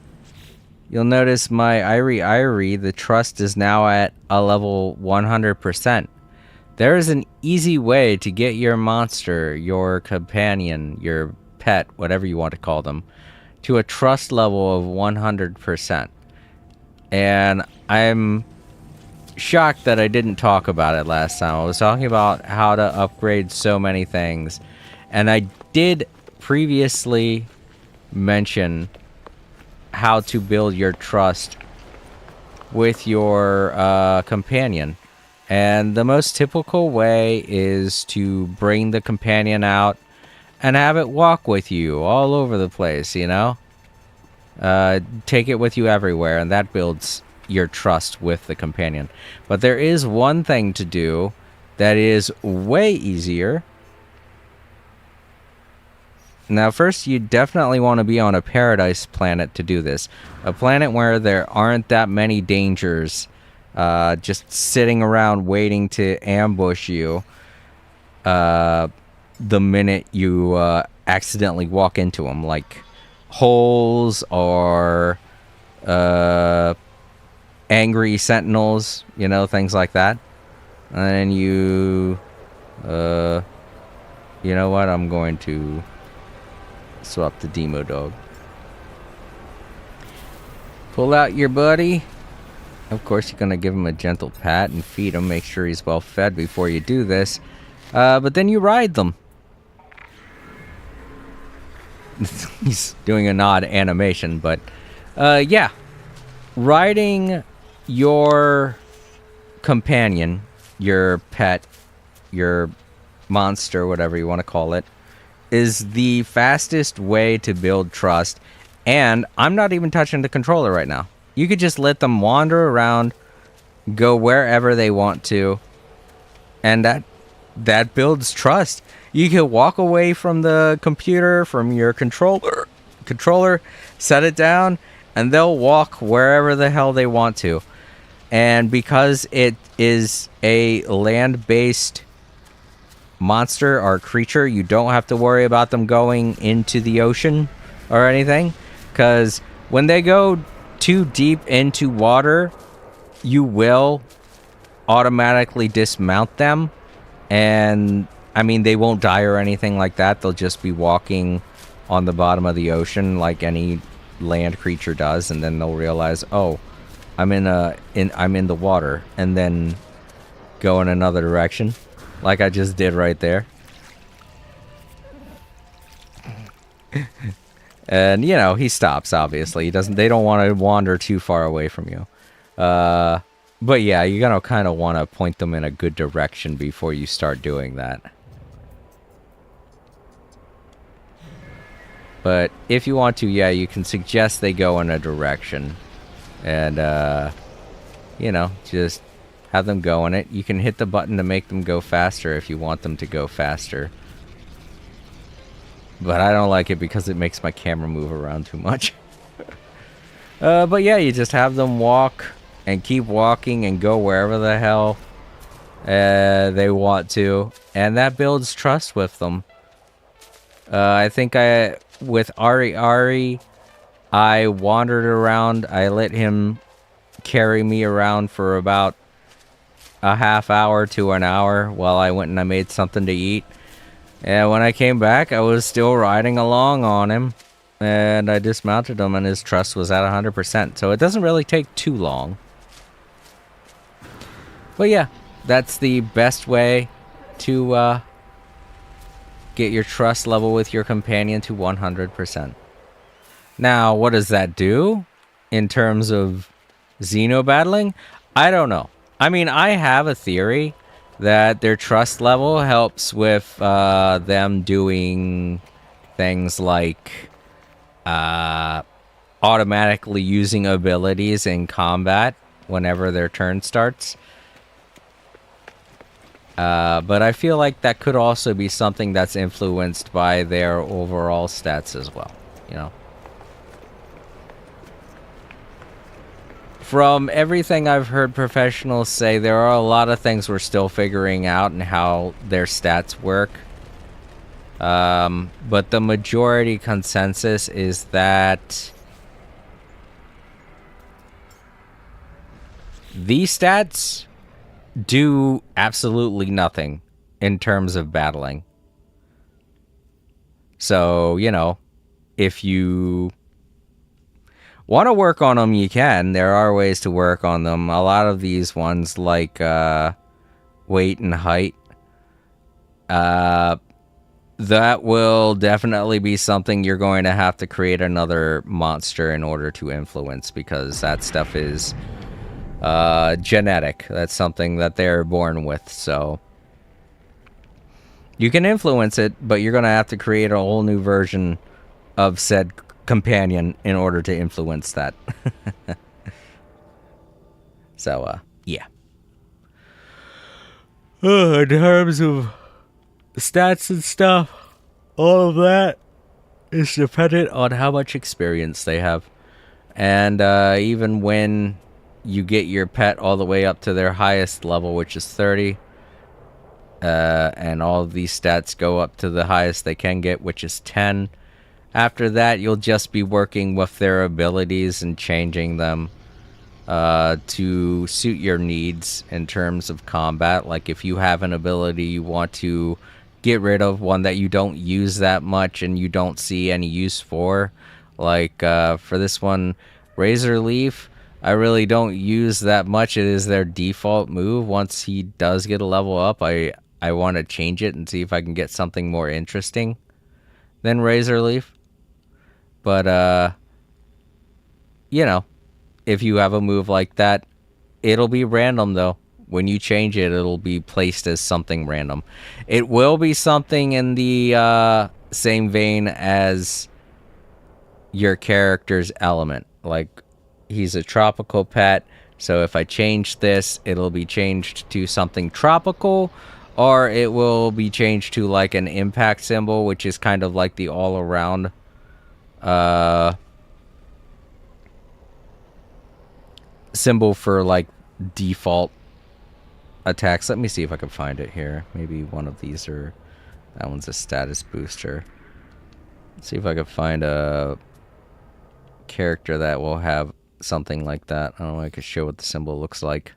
You'll notice my Irie, the trust is now at a level 100%. There is an easy way to get your monster, your companion, your pet, whatever you want to call them, to a trust level of 100%. And I'm shocked that I didn't talk about it last time. I was talking about how to upgrade so many things. And I did previously mention how to build your trust with your companion. And the most typical way is to bring the companion out and have it walk with you all over the place, you know? Take it with you everywhere, and that builds your trust with the companion. But there is one thing to do that is way easier. Now, first, you definitely want to be on a paradise planet to do this. A planet where there aren't that many dangers just sitting around waiting to ambush you the minute you accidentally walk into them, like holes or angry sentinels, you know, things like that. And then you know what, I'm going to swap the Demo Dog. Pull out your buddy. Of course, you're going to give him a gentle pat and feed him, make sure he's well fed before you do this. But then you ride them. He's doing an odd animation, but yeah. Riding your companion, your pet, your monster, whatever you want to call it, is the fastest way to build trust. And I'm not even touching the controller right now. You could just let them wander around, go wherever they want to, and that builds trust. You can walk away from the computer, from your controller, set it down, and they'll walk wherever the hell they want to. And because it is a land-based monster or creature, you don't have to worry about them going into the ocean or anything. Because when they go too deep into water, you will automatically dismount them. And, I mean, they won't die or anything like that. They'll just be walking on the bottom of the ocean like any land creature does. And then they'll realize, oh, I'm in the water. And then go in another direction. Like I just did right there. And, you know, he stops, obviously. They don't want to wander too far away from you. But yeah, you're going to kind of want to point them in a good direction before you start doing that. But if you want to, yeah, you can suggest they go in a direction. And, you know, just have them go in it. You can hit the button to make them go faster if you want them to go faster. But I don't like it because it makes my camera move around too much. But yeah, you just have them walk and keep walking and go wherever the hell they want to. And that builds trust with them. I think with Ari, I wandered around. I let him carry me around for about a half hour to an hour while I went and I made something to eat. And when I came back, I was still riding along on him. And I dismounted him and his trust was at 100%. So it doesn't really take too long. But yeah, that's the best way to get your trust level with your companion to 100%. Now, what does that do in terms of xenobattling? I don't know. I mean, I have a theory that their trust level helps with them doing things like automatically using abilities in combat whenever their turn starts. But I feel like that could also be something that's influenced by their overall stats as well. you know. From everything I've heard professionals say, there are a lot of things we're still figuring out and how their stats work. But the majority consensus is that these stats do absolutely nothing in terms of battling. So, you know, if you want to work on them, you can. There are ways to work on them. A lot of these ones, like weight and height, that will definitely be something you're going to have to create another monster in order to influence, because that stuff is genetic. That's something that they're born with, so you can influence it, but you're going to have to create a whole new version of said companion in order to influence that. So, yeah. In terms of stats and stuff, all of that is dependent on how much experience they have. And even when you get your pet all the way up to their highest level, which is 30, and all of these stats go up to the highest they can get, which is 10. After that, you'll just be working with their abilities and changing them to suit your needs in terms of combat. Like, if you have an ability you want to get rid of, one that you don't use that much and you don't see any use for, like for this one, Razor Leaf, I really don't use that much. It is their default move. Once he does get a level up, I want to change it and see if I can get something more interesting than Razor Leaf. But, you know, if you have a move like that, it'll be random, though. When you change it, it'll be placed as something random. It will be something in the same vein as your character's element. Like, he's a tropical pet, so if I change this, it'll be changed to something tropical, or it will be changed to like an impact symbol, which is kind of like the all-around symbol for like default attacks. Let me see if I can find it here. Maybe one of these are... That one's a status booster. Let's see if I can find a character that will have something like that. I don't know, I could show what the symbol looks like.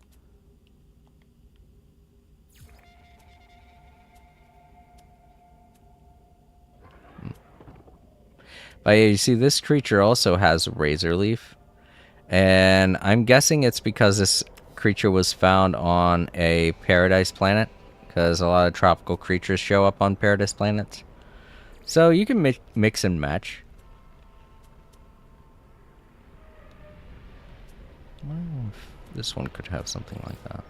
But yeah, you see, this creature also has Razor Leaf. And I'm guessing it's because this creature was found on a paradise planet, because a lot of tropical creatures show up on paradise planets. So you can mix and match. I don't know if this one could have something like that.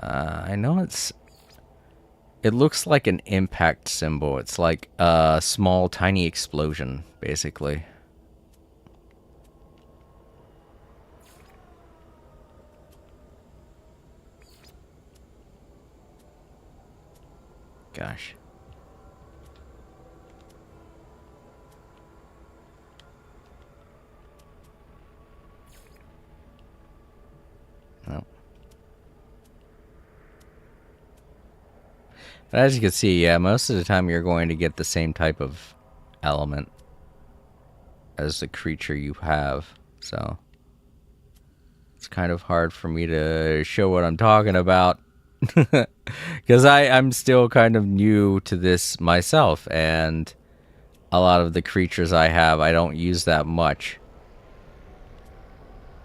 I know it looks like an impact symbol. It's like a small, tiny explosion, basically. Gosh. No. But as you can see, yeah, most of the time you're going to get the same type of element as the creature you have, so it's kind of hard for me to show what I'm talking about, because I'm still kind of new to this myself, and a lot of the creatures I have I don't use that much,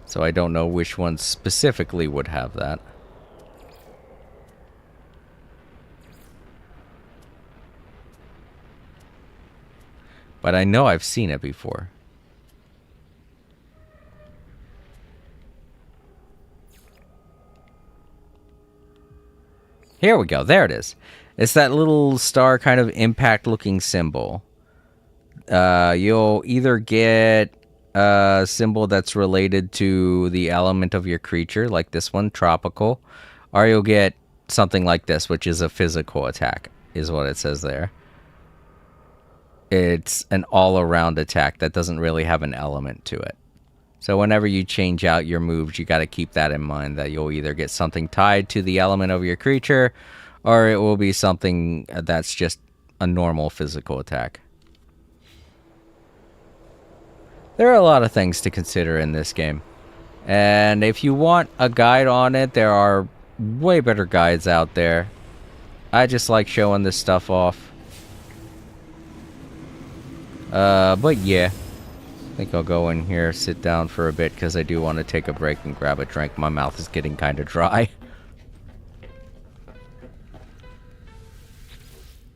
so I don't know which ones specifically would have that. But I know I've seen it before. Here we go. There it is. It's that little star kind of impact looking symbol. You'll either get symbol that's related to the element of your creature, like this one, tropical, or you'll get something like this, which is a physical attack, is what it says there. It's an all-around attack that doesn't really have an element to it. So whenever you change out your moves, you got to keep that in mind, that you'll either get something tied to the element of your creature, or it will be something that's just a normal physical attack. There are a lot of things to consider in this game. And if you want a guide on it, there are way better guides out there. I just like showing this stuff off. But yeah. I think I'll go in here, sit down for a bit, because I do want to take a break and grab a drink. My mouth is getting kind of dry.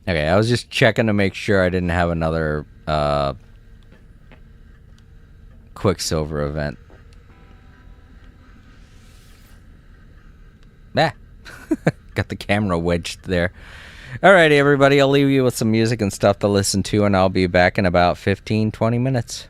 Okay, I was just checking to make sure I didn't have another, Quicksilver event. Ah! Got the camera wedged there. Alrighty, everybody, I'll leave you with some music and stuff to listen to, and I'll be back in about 15-20 minutes.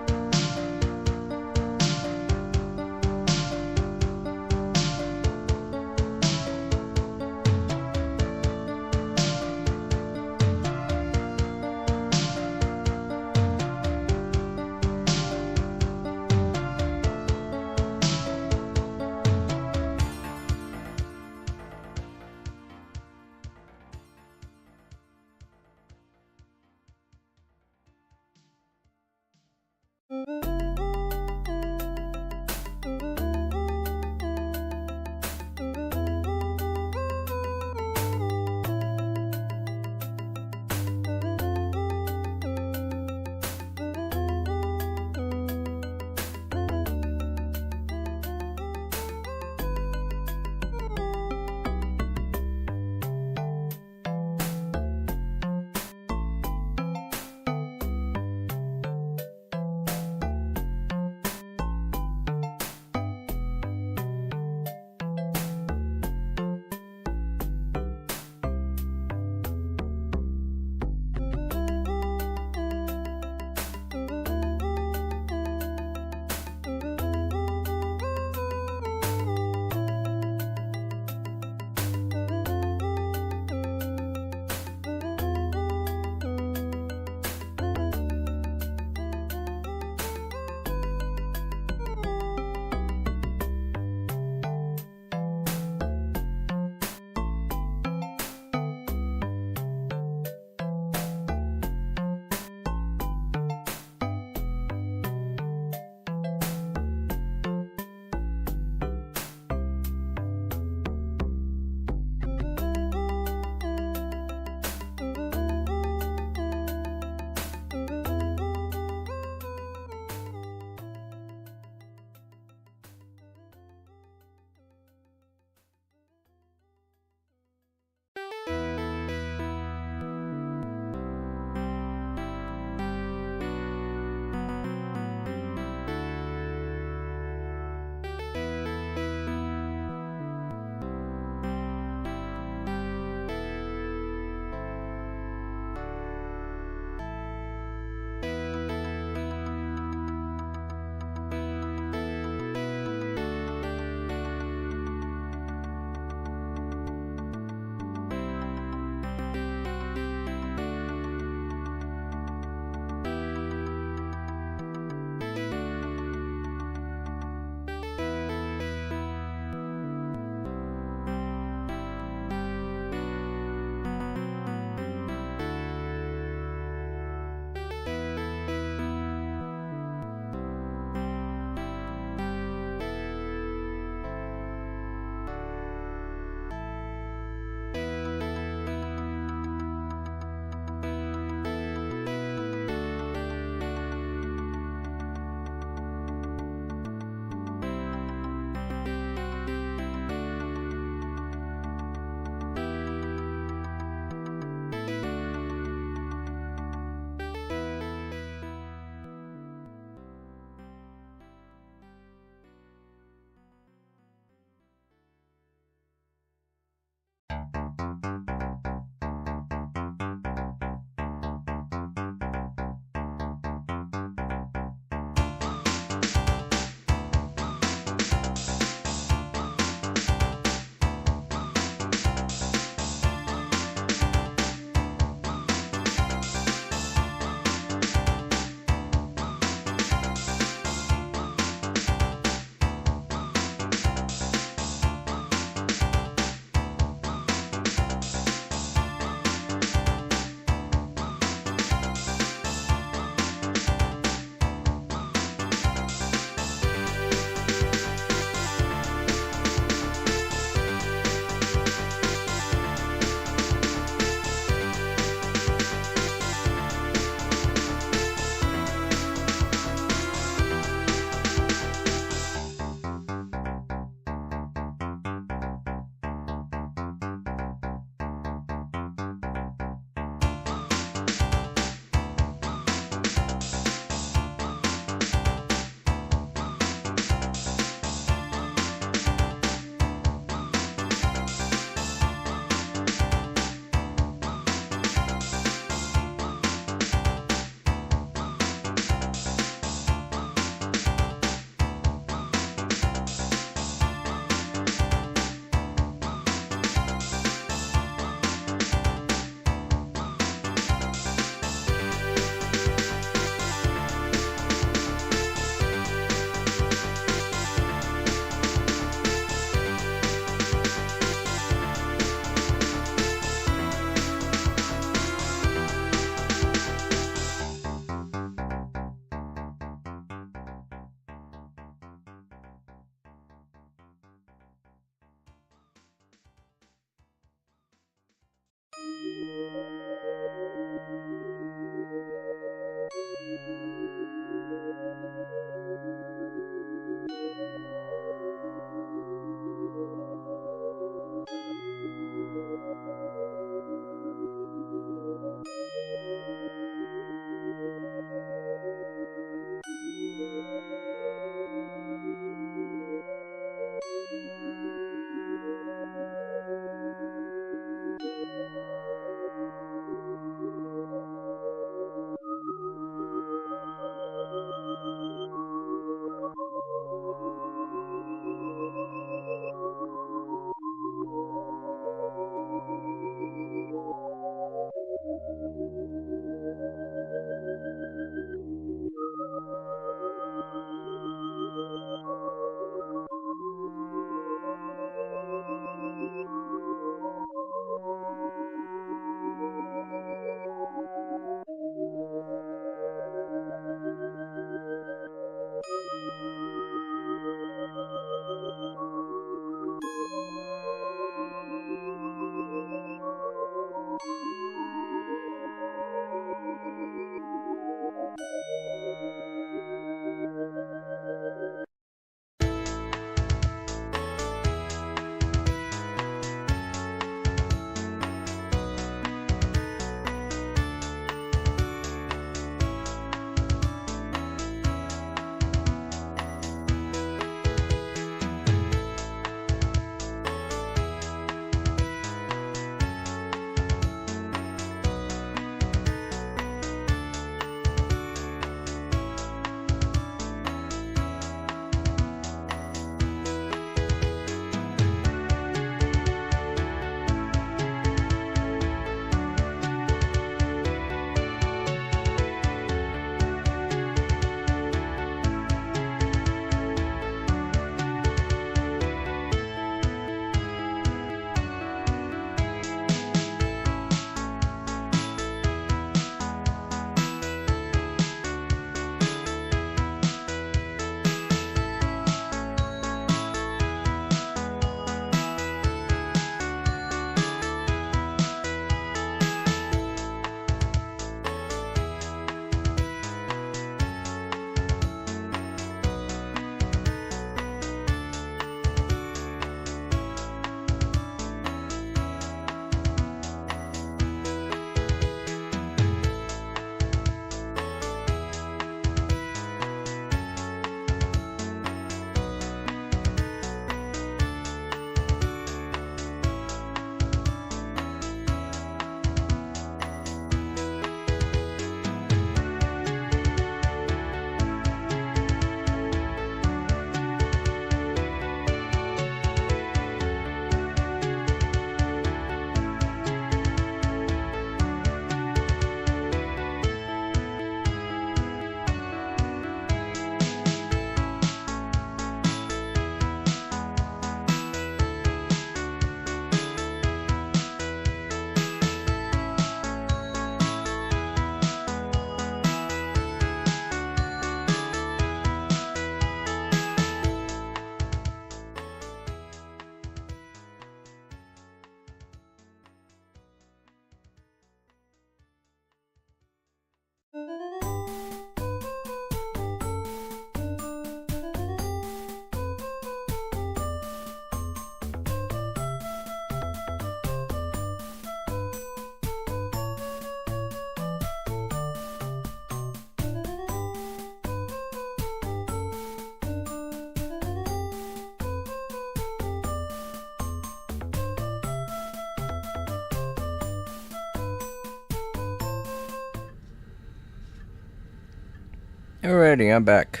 Alrighty, I'm back.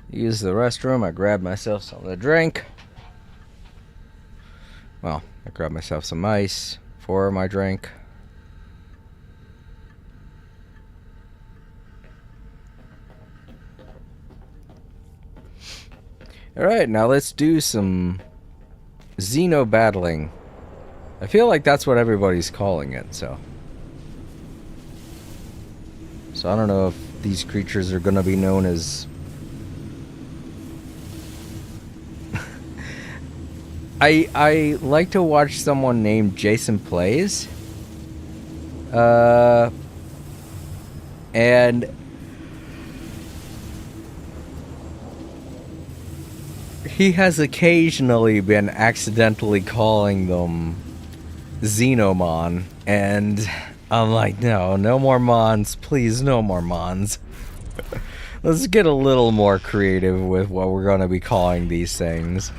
Use the restroom. I grabbed myself something to drink. Well, I grabbed myself some ice for my drink. Alright, now let's do some Xeno battling. I feel like that's what everybody's calling it, so I don't know if these creatures are gonna be known as... I like to watch someone named Jason Plays. And he has occasionally been accidentally calling them Xenomon, and I'm like, no more Mons, please, no more Mons. Let's get a little more creative with what we're gonna be calling these things.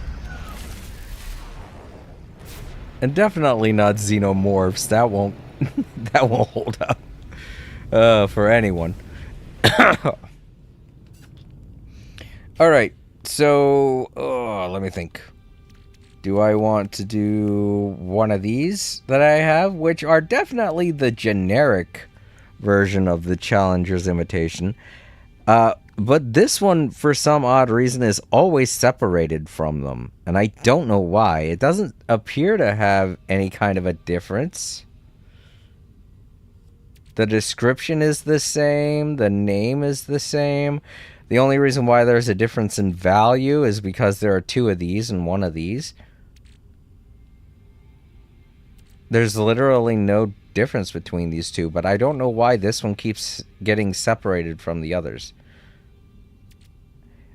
And definitely not Xenomorphs. That won't that won't hold up for anyone. Alright, so let me think. Do I want to do one of these that I have, which are definitely the generic version of the Challenger's imitation? But this one, for some odd reason, is always separated from them. And I don't know why. It doesn't appear to have any kind of a difference. The description is the same. The name is the same. The only reason why there's a difference in value is because there are two of these and one of these. There's literally no difference between these two, but I don't know why this one keeps getting separated from the others.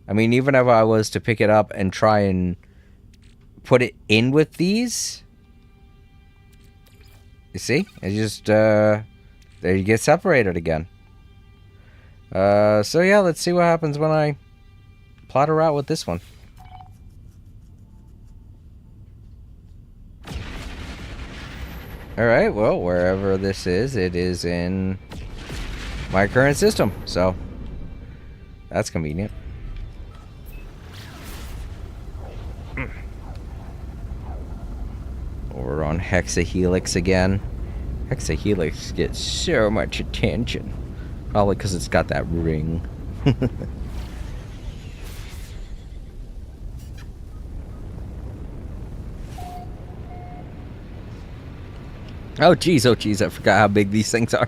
I mean, even if I was to pick it up and try and put it in with these, you see? It just, there you get separated again. So yeah, let's see what happens when I plot a route with this one. Alright, well, wherever this is, it is in my current system, so that's convenient. We're on Hexahelix again. Hexahelix gets so much attention. Probably because it's got that ring. Oh geez, I forgot how big these things are.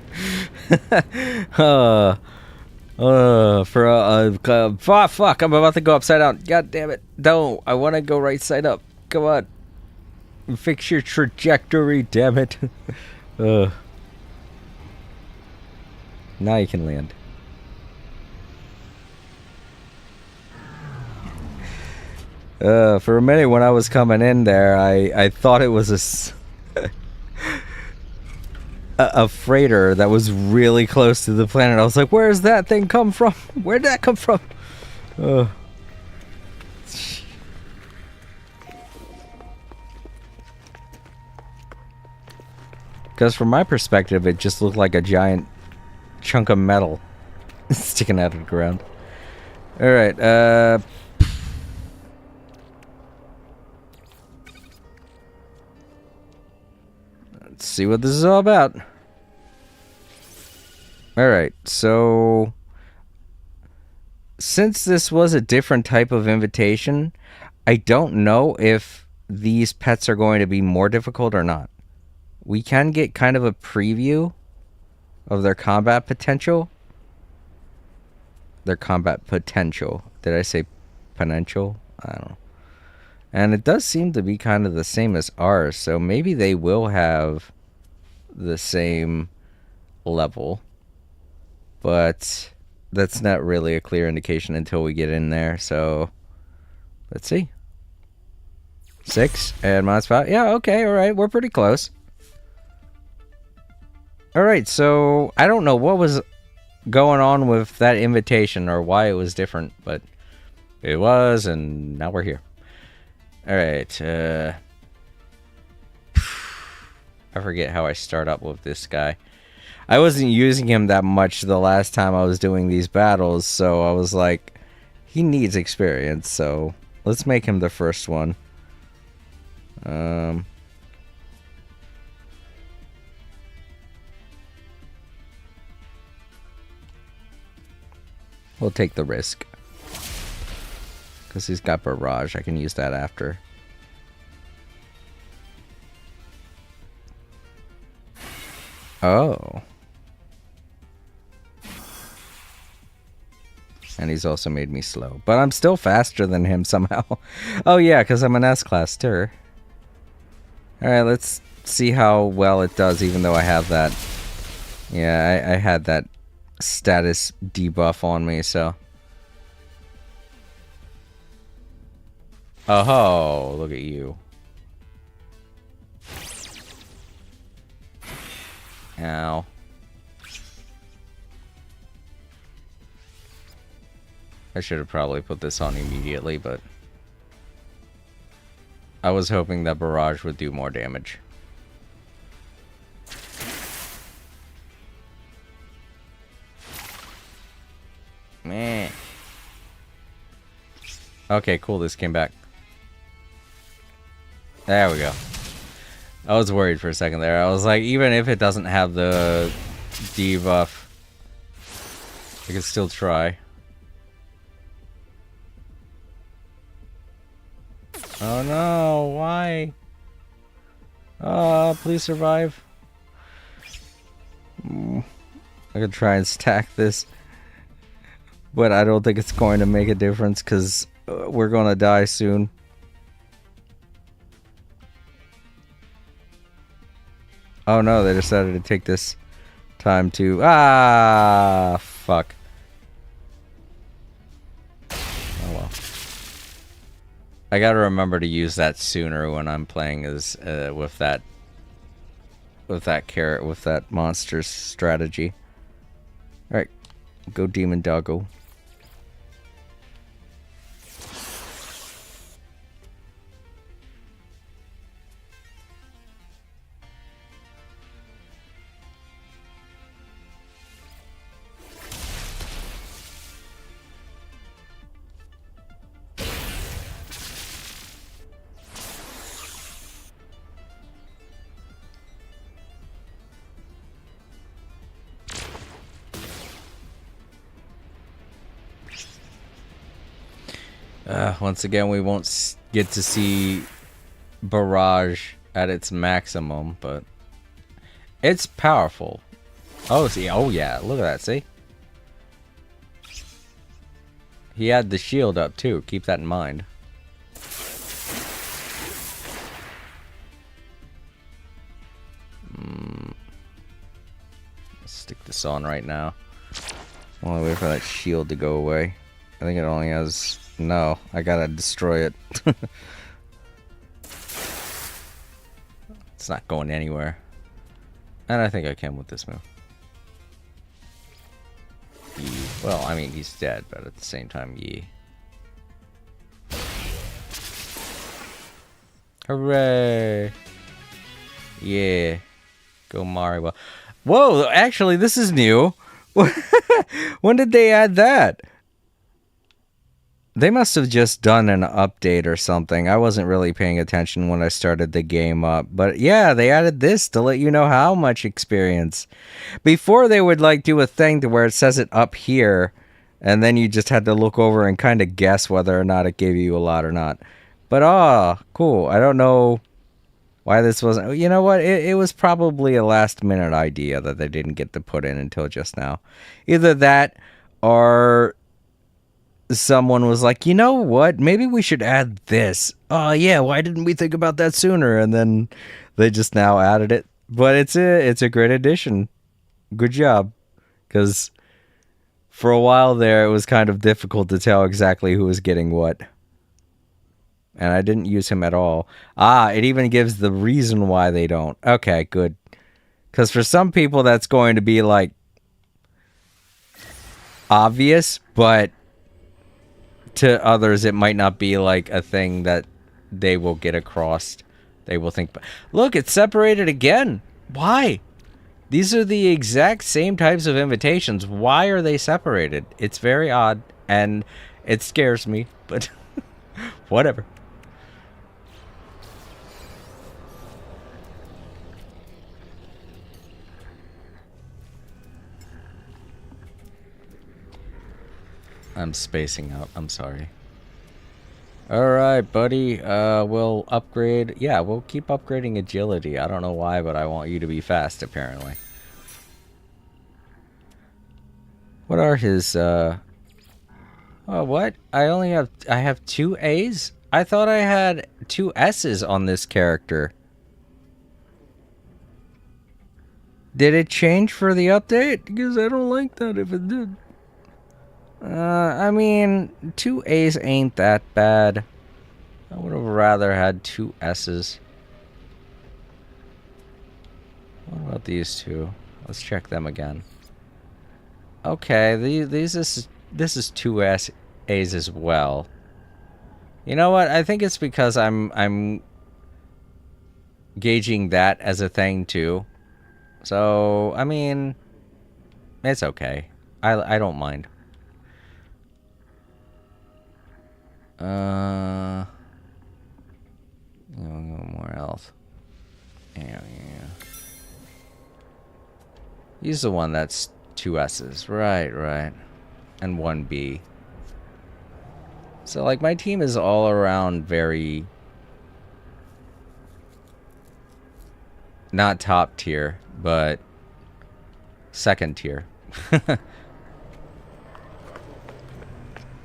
Fuck, I'm about to go upside down. God damn it. Don't. I want to go right side up. Come on. Fix your trajectory, damn it. Now you can land. For a minute when I was coming in there, I thought it was a freighter that was really close to the planet. I was like, where's that thing come from? Where'd that come from? Because from my perspective, it just looked like a giant chunk of metal sticking out of the ground. Alright, let's see what this is all about. Alright, so since this was a different type of invitation, I don't know if these pets are going to be more difficult or not. We can get kind of a preview of their combat potential. Their combat potential. Did I say potential? I don't know. And it does seem to be kind of the same as ours, so maybe they will have the same level. But that's not really a clear indication until we get in there, so let's see. 6 and my spot. Yeah, okay, alright, we're pretty close. Alright, so I don't know what was going on with that invitation or why it was different, but it was, and now we're here. Alright, I forget how I start up with this guy. I wasn't using him that much the last time I was doing these battles, so I was like, he needs experience, so let's make him the first one. We'll take the risk. Because he's got Barrage. I can use that after. Oh. And he's also made me slow. But I'm still faster than him somehow. Oh yeah, because I'm an S-class too. Alright, let's see how well it does, even though I have that. Yeah, I had that status debuff on me, so. Oh, look at you. Ow. I should have probably put this on immediately, but I was hoping that Barrage would do more damage. Meh. Okay, cool, this came back. There we go. I was worried for a second there. I was like, even if it doesn't have the debuff, I can still try. Oh no, why? Please survive. I could try and stack this, but I don't think it's going to make a difference because we're gonna die soon. Oh no, they decided to take this time to... Ah, fuck. Oh well. I gotta remember to use that sooner when I'm playing as with that carrot, with that monster's strategy. Alright, go Demon Doggo. Once again, we won't get to see Barrage at its maximum, but it's powerful. Oh, see, oh yeah, look at that, see? He had the shield up too, keep that in mind. Let's stick this on right now. While I wait for that shield to go away. I think it only has... No, I gotta destroy it. It's not going anywhere. And I think I can with this move. Well, I mean, he's dead, but at the same time, yee. Hooray! Yeah. Go Mario. Whoa, actually, this is new. When did they add that? They must have just done an update or something. I wasn't really paying attention when I started the game up. But yeah, they added this to let you know how much experience. Before they would like do a thing to where it says it up here, and then you just had to look over and kind of guess whether or not it gave you a lot or not. But cool. I don't know why this wasn't... You know what? It was probably a last minute idea that they didn't get to put in until just now. Either that or... someone was like, you know what? Maybe we should add this. Oh yeah, why didn't we think about that sooner? And then they just now added it. But it's a great addition. Good job. Because for a while there, it was kind of difficult to tell exactly who was getting what. And I didn't use him at all. It even gives the reason why they don't. Okay, good. Because for some people, that's going to be like obvious, but to others, it might not be like a thing that they will get across. They will think, look, it's separated again. Why? These are the exact same types of invitations. Why are they separated? It's very odd, and it scares me, but whatever. I'm spacing out. I'm sorry. Alright, buddy. We'll upgrade. Yeah, we'll keep upgrading agility. I don't know why, but I want you to be fast, apparently. What are his, Oh, what? I have 2 A's? I thought I had 2 S's on this character. Did it change for the update? Because I don't like that if it did. I mean, 2 A's ain't that bad. I would have rather had 2 S's. What about these two? Let's check them again. Okay, this is 2 A's as well. You know what? I think it's because I'm gauging that as a thing too. So, I mean, it's okay. I don't mind. More health. Yeah. He's the one that's 2 S's. Right. And 1 B. So, like, my team is all around very... not top tier, but... second tier.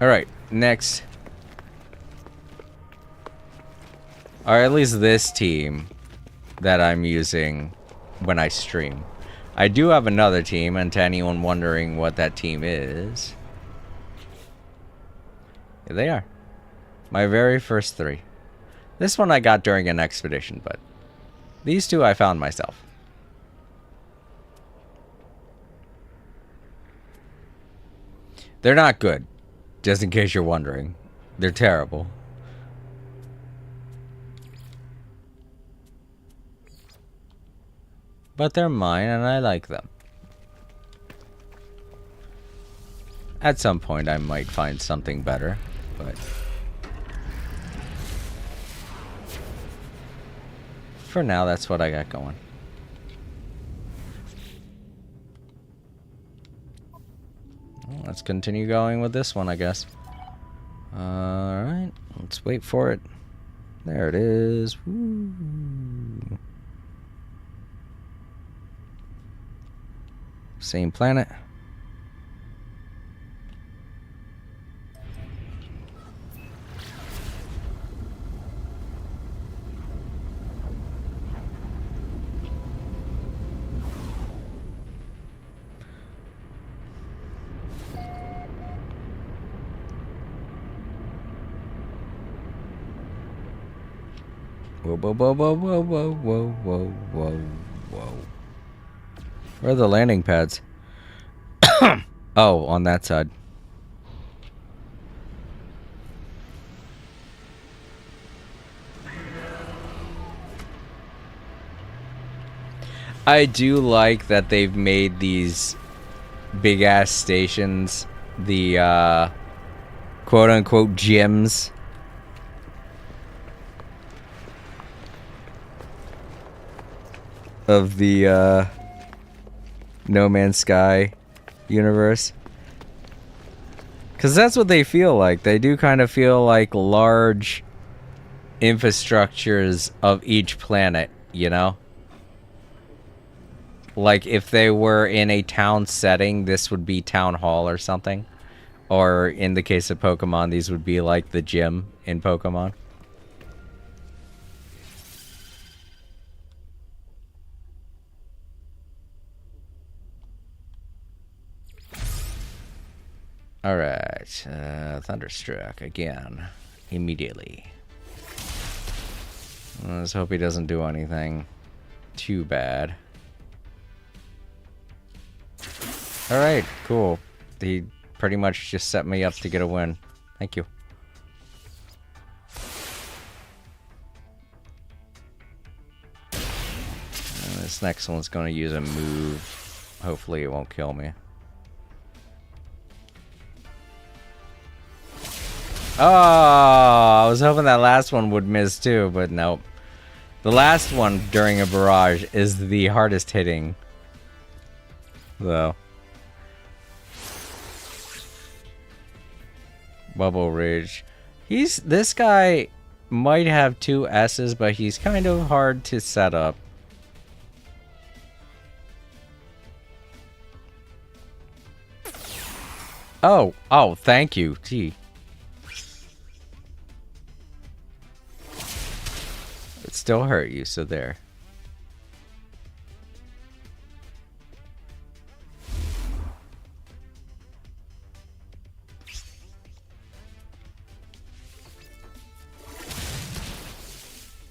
Alright, next. Or at least this team that I'm using when I stream. I do have another team, and to anyone wondering what that team is... here they are. My very first 3. This one I got during an expedition, but... these 2 I found myself. They're not good. Just in case you're wondering. They're terrible. But they're mine and I like them. At some point I might find something better, but... for now, that's what I got going. Well, let's continue going with this one, I guess. Alright, let's wait for it. There it is. Woo. Same planet. Whoa. Where are the landing pads? Oh, on that side. I do like that they've made these big ass stations the quote unquote gyms. Of the No Man's Sky universe. Because that's what they feel like. They do kind of feel like large infrastructures of each planet, you know? Like if they were in a town setting, this would be Town Hall or something. Or in the case of Pokemon, these would be like the gym in Pokemon. Alright, Thunderstruck again. Immediately. Let's hope he doesn't do anything too bad. Alright, cool. He pretty much just set me up to get a win. Thank you. And it's next one's going to use a move. Hopefully it won't kill me. Oh, I was hoping that last one would miss too, but nope. The last one during a barrage is the hardest hitting, though. Bubble Ridge. This guy might have 2 S's, but he's kind of hard to set up. Oh, thank you. Gee. It still hurt you, so there.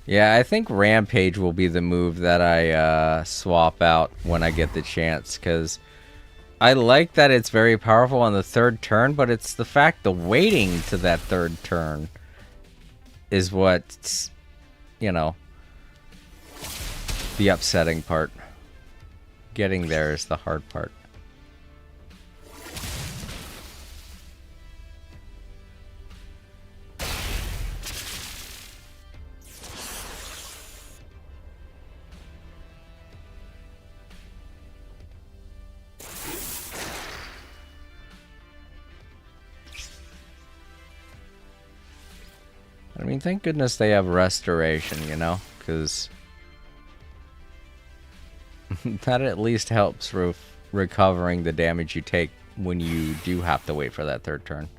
Yeah, I think Rampage will be the move that I swap out when I get the chance, because I like that it's very powerful on the 3rd turn, but it's the fact the waiting to that 3rd turn is what's, you know, the upsetting part. Getting there is the hard part. I mean, thank goodness they have restoration, you know, because that at least helps recovering the damage you take when you do have to wait for that 3rd turn.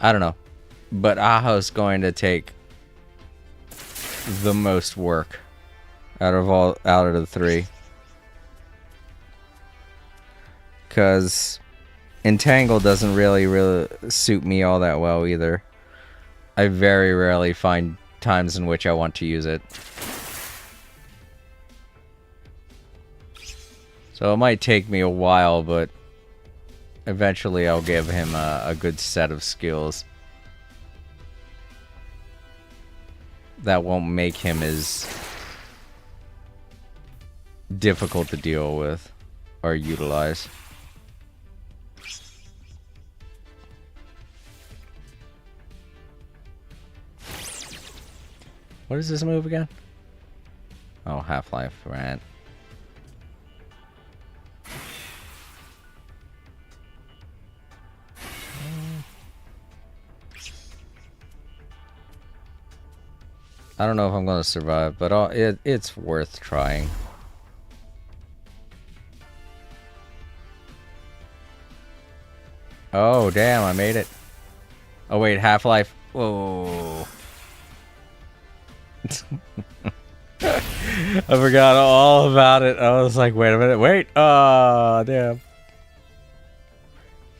I don't know, but Aho's going to take the most work out of the 3. Because Entangle doesn't really suit me all that well either. I very rarely find times in which I want to use it. So it might take me a while, but eventually I'll give him a good set of skills that won't make him as difficult to deal with or utilize. What is this move again? Oh, Half-Life Rant. I don't know if I'm going to survive, but it's worth trying. Oh, damn, I made it. Oh, wait, Half-Life. Whoa. I forgot all about it. I was like, wait a minute, wait. Oh, damn. I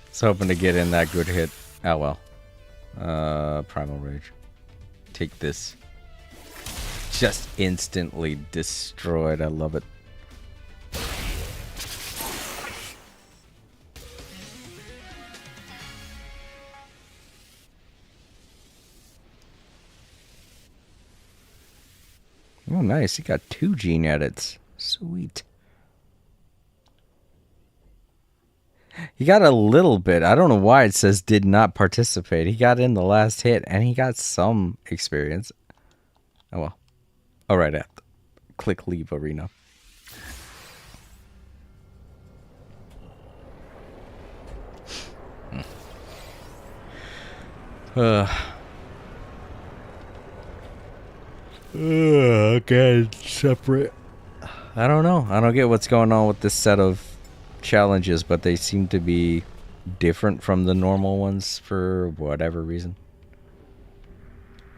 was hoping to get in that good hit. Oh, well. Primal Rage. Take this. Just instantly destroyed. I love it. Oh, nice. He got 2 gene edits. Sweet. He got a little bit. I don't know why it says did not participate. He got in the last hit, and he got some experience. Oh, well. All right, click leave arena. Okay, separate. I don't know. I don't get what's going on with this set of challenges, but they seem to be different from the normal ones for whatever reason.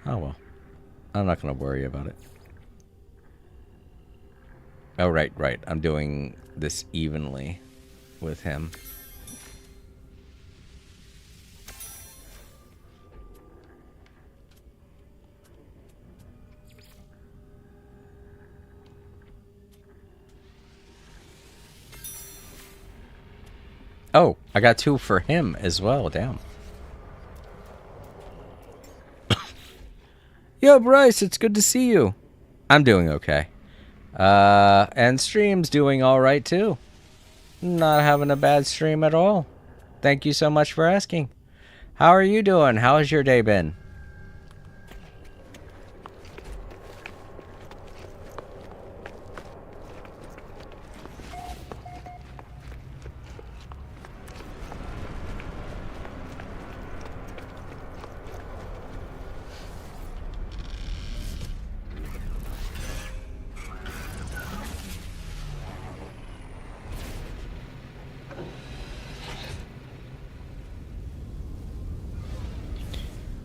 Oh well. I'm not going to worry about it. Oh, right. I'm doing this evenly with him. Oh, I got 2 for him as well. Damn. Yo, Bryce, it's good to see you. I'm doing okay. And stream's doing alright too. Not having a bad stream at all. Thank you so much for asking. How are you doing? How has your day been?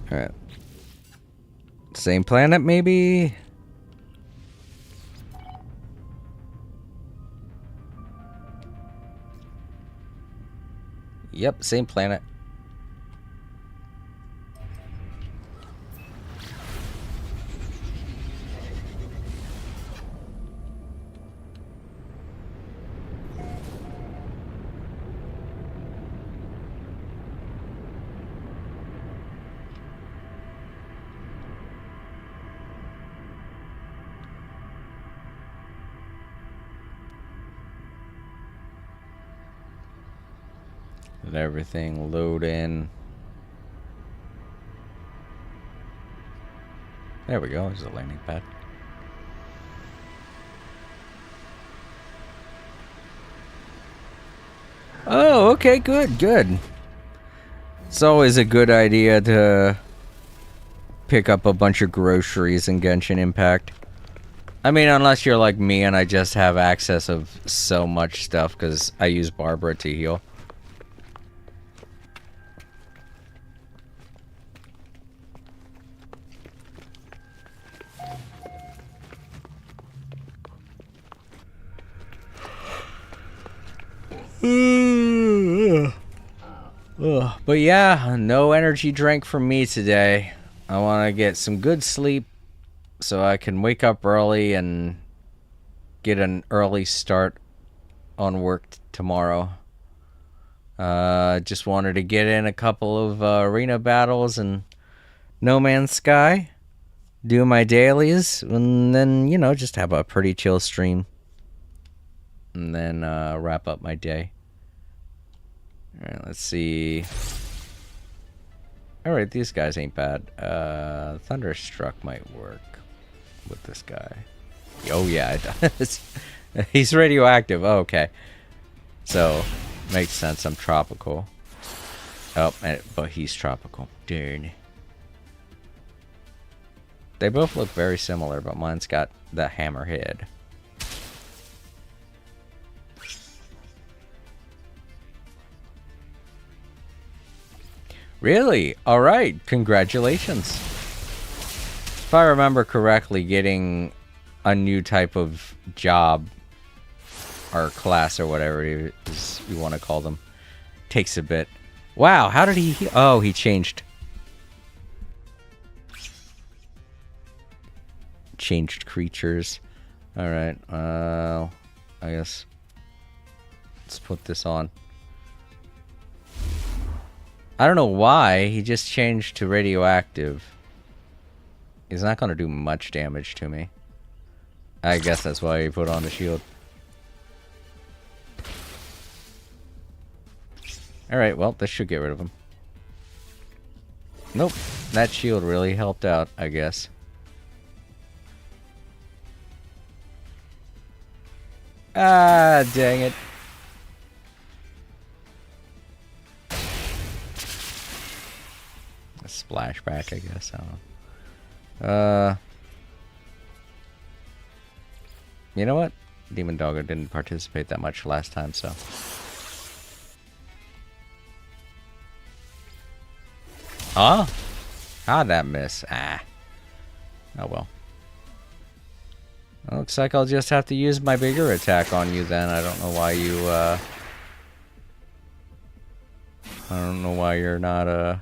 Alright. Same planet, maybe? Yep, same planet. Let everything load in. There we go, there's a landing pad. Oh, okay, good, good. It's always a good idea to pick up a bunch of groceries in Genshin Impact. I mean, unless you're like me and I just have access of so much stuff because I use Barbara to heal. But yeah, no energy drink from me today. I want to get some good sleep so I can wake up early and get an early start on work tomorrow. Just wanted to get in a couple of arena battles and No Man's Sky, do my dailies, and then, you know, just have a pretty chill stream. And then wrap up my day. Alright, let's see. Alright, these guys ain't bad. Thunderstruck might work with this guy. Oh yeah, it does. He's radioactive. Oh, okay. So, makes sense. I'm tropical. Oh, but he's tropical. Darn. They both look very similar, but mine's got the hammerhead. Really? Alright, congratulations. If I remember correctly, getting a new type of job or class or whatever it is you want to call them takes a bit. Wow, how did he... Oh, he changed. Changed creatures. Alright, I guess let's put this on. I don't know why, he just changed to radioactive. He's not going to do much damage to me. I guess that's why he put on the shield. Alright, well, this should get rid of him. Nope, that shield really helped out, I guess. Ah, dang it. A splashback, I guess. I don't know. You know what? Demon Doggo didn't participate that much last time, so. Huh? How'd that miss? Ah. Oh well. Looks like I'll just have to use my bigger attack on you then. I don't know why you, I don't know why you're not,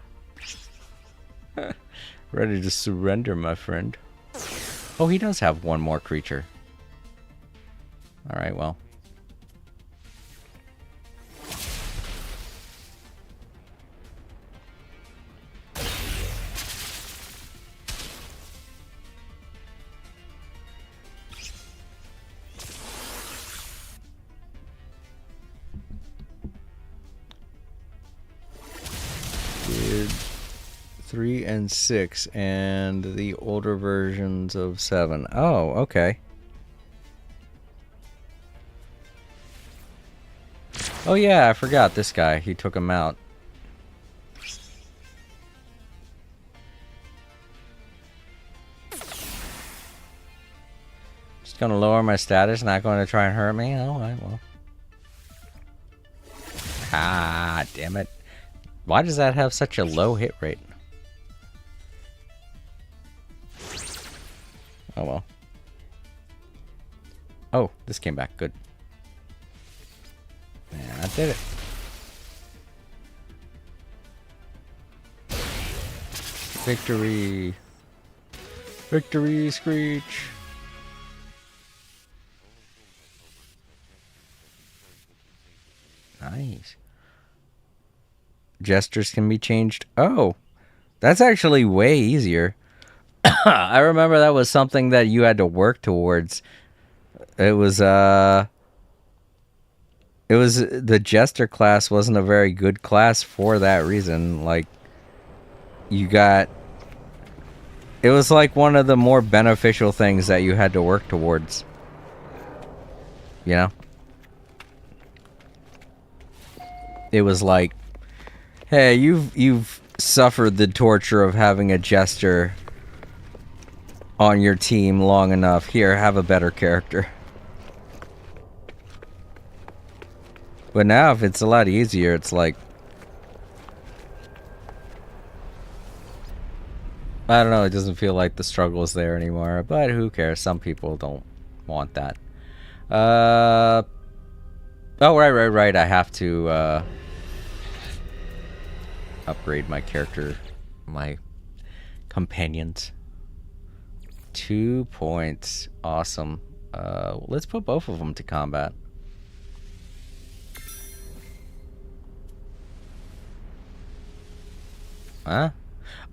ready to surrender, my friend. Oh, he does have one more creature. Alright, well. 3 and 6 and the older versions of 7. Oh, okay. Oh yeah, I forgot this guy. He took him out. Just gonna lower my status, not gonna try and hurt me? Alright, well. Ah, damn it. Why does that have such a low hit rate? Oh well. Oh, this came back. Good. Yeah, I did it. Victory. Victory, Screech. Nice. Gestures can be changed. Oh, that's actually way easier. I remember that was something that you had to work towards. It was the Jester class wasn't a very good class for that reason. Like, it was like one of the more beneficial things that you had to work towards. You know? It was like, hey, you've suffered the torture of having a Jester on your team long enough. Here, have a better character. But now, if it's a lot easier, it's like, I don't know, it doesn't feel like the struggle is there anymore. But who cares? Some people don't want that. Oh, right. I have to upgrade my character, my companions. 2 points. Awesome. Let's put both of them to combat. Huh?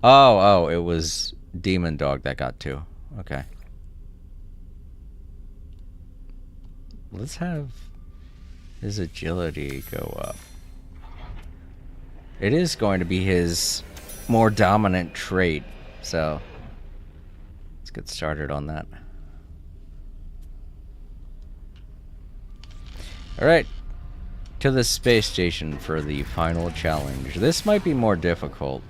Oh, it was Demon Dog that got 2. Okay. Let's have his agility go up. It is going to be his more dominant trait, so let's get started on that. Alright, to the space station for the final challenge. This might be more difficult,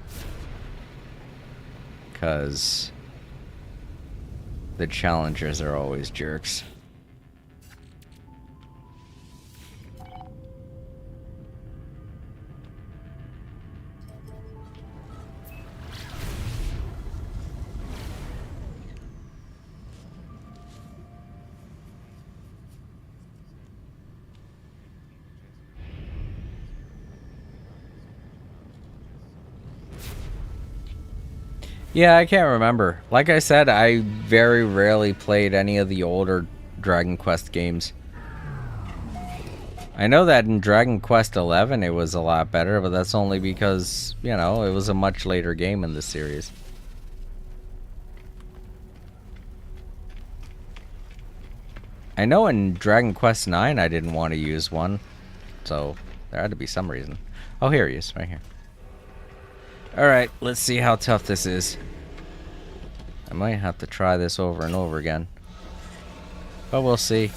because the challengers are always jerks. Yeah, I can't remember. Like I said, I very rarely played any of the older Dragon Quest games. I know that in Dragon Quest XI it was a lot better, but that's only because, you know, it was a much later game in the series. I know in Dragon Quest IX I didn't want to use one, so there had to be some reason. Oh, here he is, right here. Alright, let's see how tough this is. I might have to try this over and over again, but we'll see.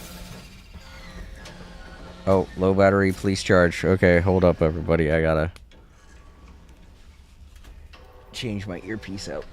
Oh, low battery, please charge. Okay, hold up, everybody. I gotta change my earpiece out.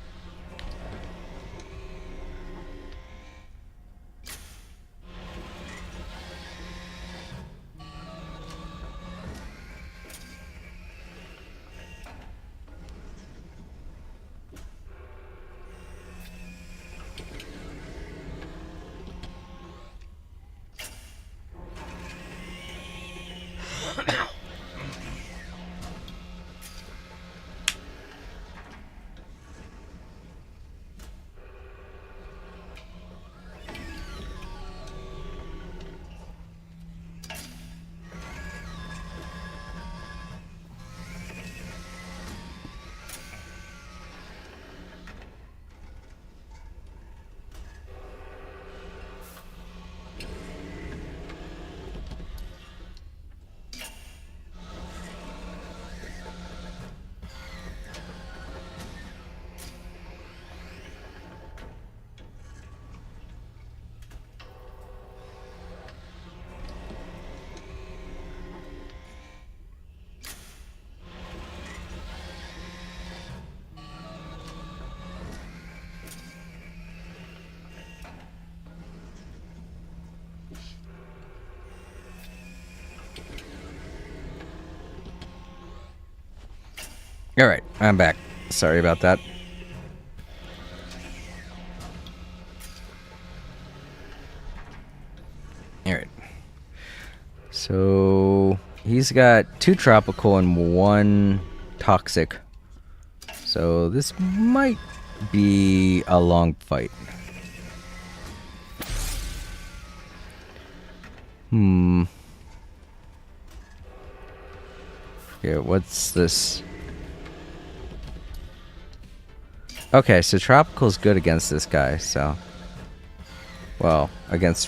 Alright, I'm back. Sorry about that. Alright. So he's got 2 tropical and 1 toxic. So this might be a long fight. Yeah, what's this? Okay, so tropical's good against this guy, so. Well, against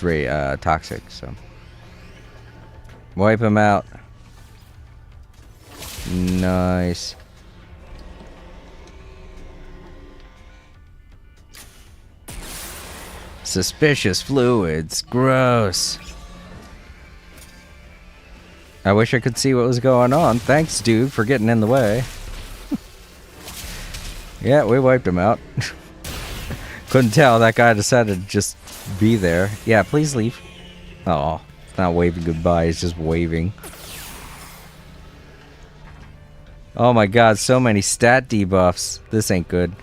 toxic, so. Wipe him out. Nice. Suspicious fluids. Gross. I wish I could see what was going on. Thanks, dude, for getting in the way. Yeah, we wiped him out. Couldn't tell. That guy decided to just be there. Yeah, please leave. Oh, it's not waving goodbye. He's just waving. Oh my god, so many stat debuffs. This ain't good.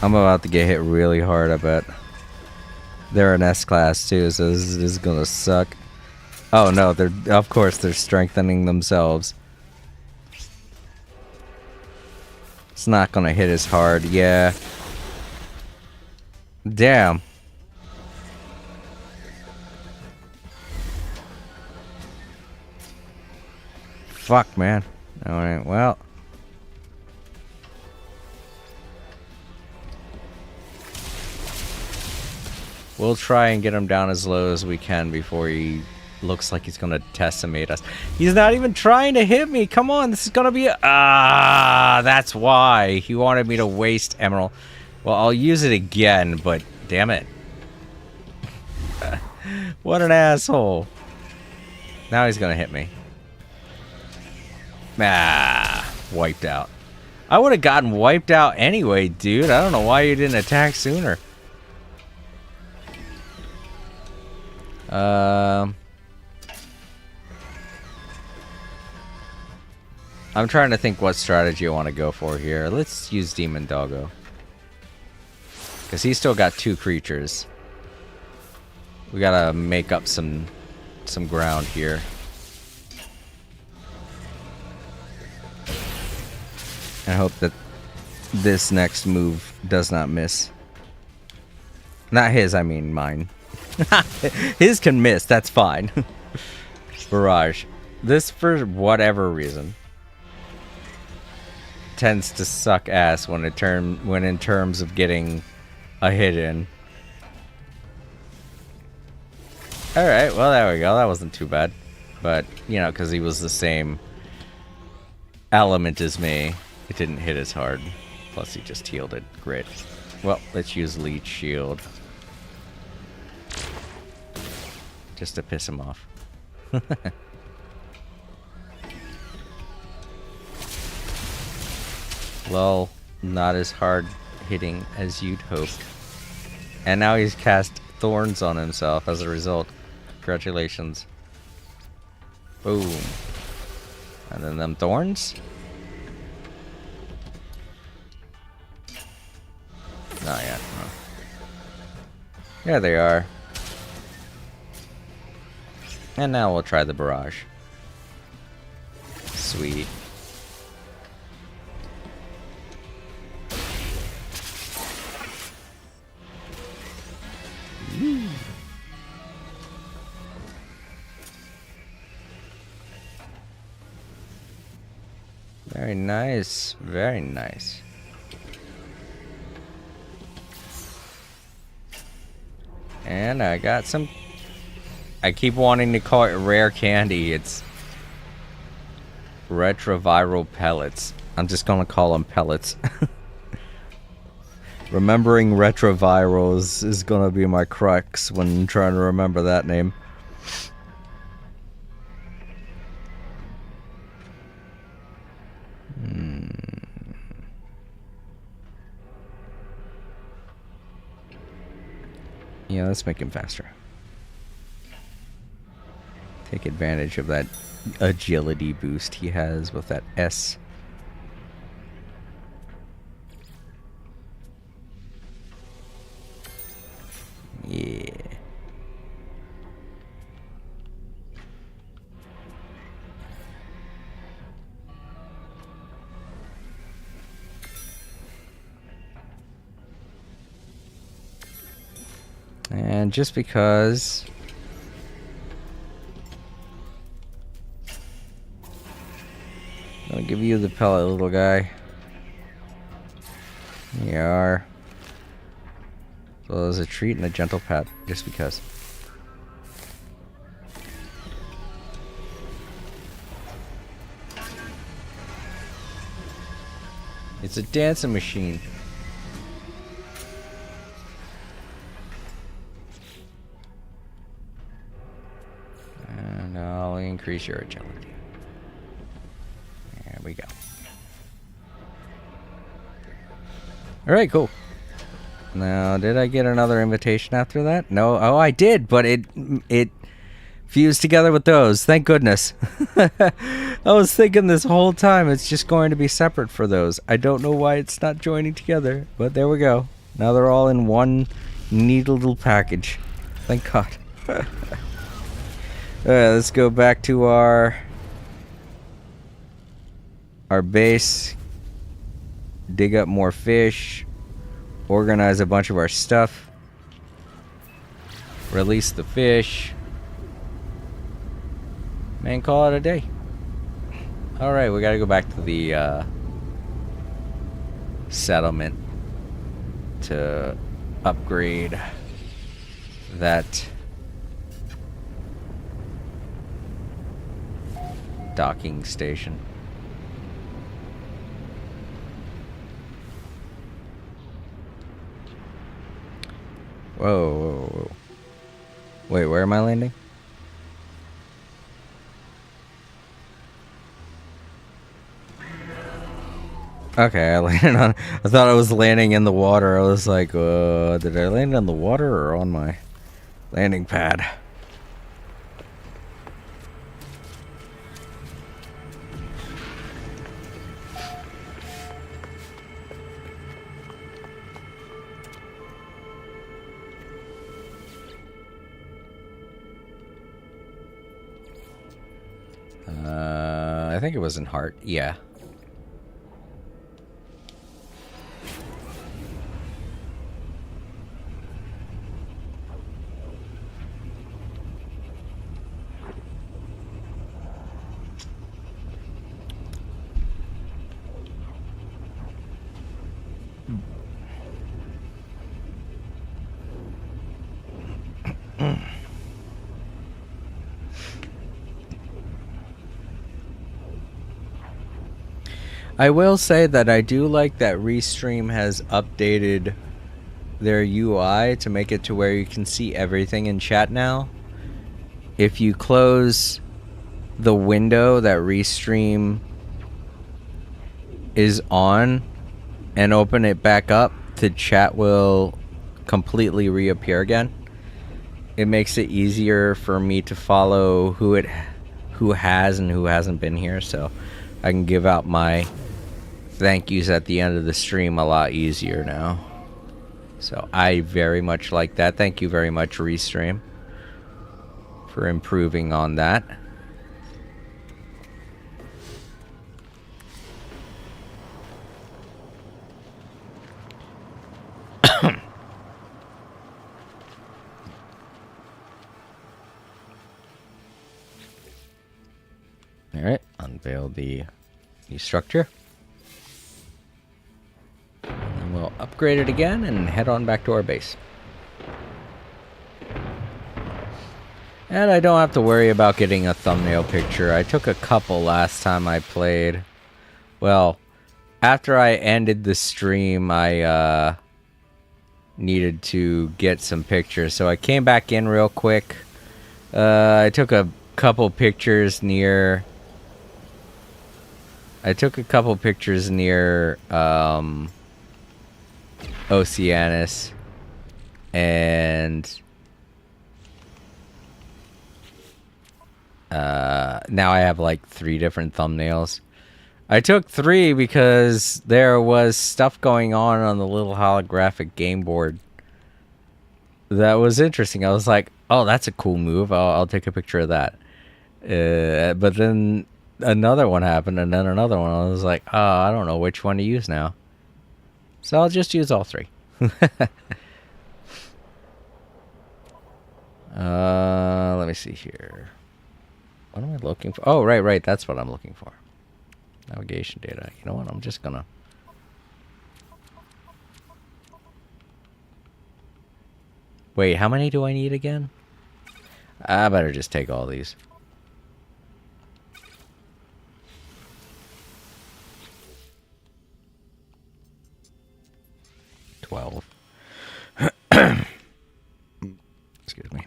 I'm about to get hit really hard, I bet. They're an S-class too, so this is gonna suck. Oh no, of course they're strengthening themselves. It's not gonna hit as hard, yeah. Damn. Fuck, man. Alright, well. We'll try and get him down as low as we can before he looks like he's gonna decimate us. He's not even trying to hit me. Come on, this is gonna be that's why. He wanted me to waste Emerald. Well, I'll use it again, but damn it. What an asshole. Now he's gonna hit me. Wiped out. I would have gotten wiped out anyway, dude. I don't know why you didn't attack sooner. I'm trying to think what strategy I want to go for here. Let's use Demon Doggo. Because he's still got 2 creatures. We gotta make up some ground here. I hope that this next move does not miss. Not his, I mean mine. His can miss, that's fine. Barrage. This, for whatever reason, tends to suck ass when in terms of getting a hit in. Alright, well there we go. That wasn't too bad. But, you know, because he was the same element as me, it didn't hit as hard. Plus he just healed it. Great. Well, let's use Leech Shield. Just to piss him off. Lol, not as hard hitting as you'd hoped. And now he's cast Thorns on himself as a result. Congratulations. Boom. And then them Thorns? Not yet. No. There they are. And now we'll try the Barrage. Sweet. Very nice. Very nice. And I got some... I keep wanting to call it rare candy. It's retroviral pellets. I'm just gonna call them pellets. Remembering retrovirals is gonna be my crux when trying to remember that name. Yeah, let's make him faster. Take advantage of that agility boost he has with that S. Yeah. And just because I'll give you the pellet, little guy. Here you are. So there's a treat and a gentle pet, just because. It's a dancing machine. And I'll increase your agility. There we go. Alright, cool. Now, did I get another invitation after that? No. Oh, I did, but it fused together with those. Thank goodness. I was thinking this whole time it's just going to be separate for those. I don't know why it's not joining together, but there we go. Now they're all in one neat little package. Thank God. Alright, let's go back to our base. Dig up more fish. Organize a bunch of our stuff. Release the fish. And call it a day. Alright, we gotta go back to the settlement to upgrade that docking station. Whoa, whoa, whoa. Wait, where am I landing? Okay, I landed on... I thought I was landing in the water. I was like, did I land on the water or on my landing pad? I think it was in Heart. Yeah. I will say that I do like that Restream has updated their UI to make it to where you can see everything in chat now. If you close the window that Restream is on and open it back up, the chat will completely reappear again. It makes it easier for me to follow who has and who hasn't been here, so I can give out my thank yous at the end of the stream a lot easier now. So I very much like that. Thank you very much, Restream, for improving on that. Alright, unveil the new structure. And we'll upgrade it again and head on back to our base. And I don't have to worry about getting a thumbnail picture. I took a couple last time I played. Well, after I ended the stream, I needed to get some pictures. So I came back in real quick. I took a couple pictures near... Oceanus, and Now I have like 3 different thumbnails. I took 3 because there was stuff going on the little holographic game board that was interesting. I was like, oh, that's a cool move. I'll take a picture of that. But then another one happened, and then another one. I was like, oh, I don't know which one to use now. So I'll just use all 3. Let me see here. What am I looking for? Oh, right. That's what I'm looking for. Navigation data. You know what? I'm just gonna... Wait, how many do I need again? I better just take all these. Excuse me.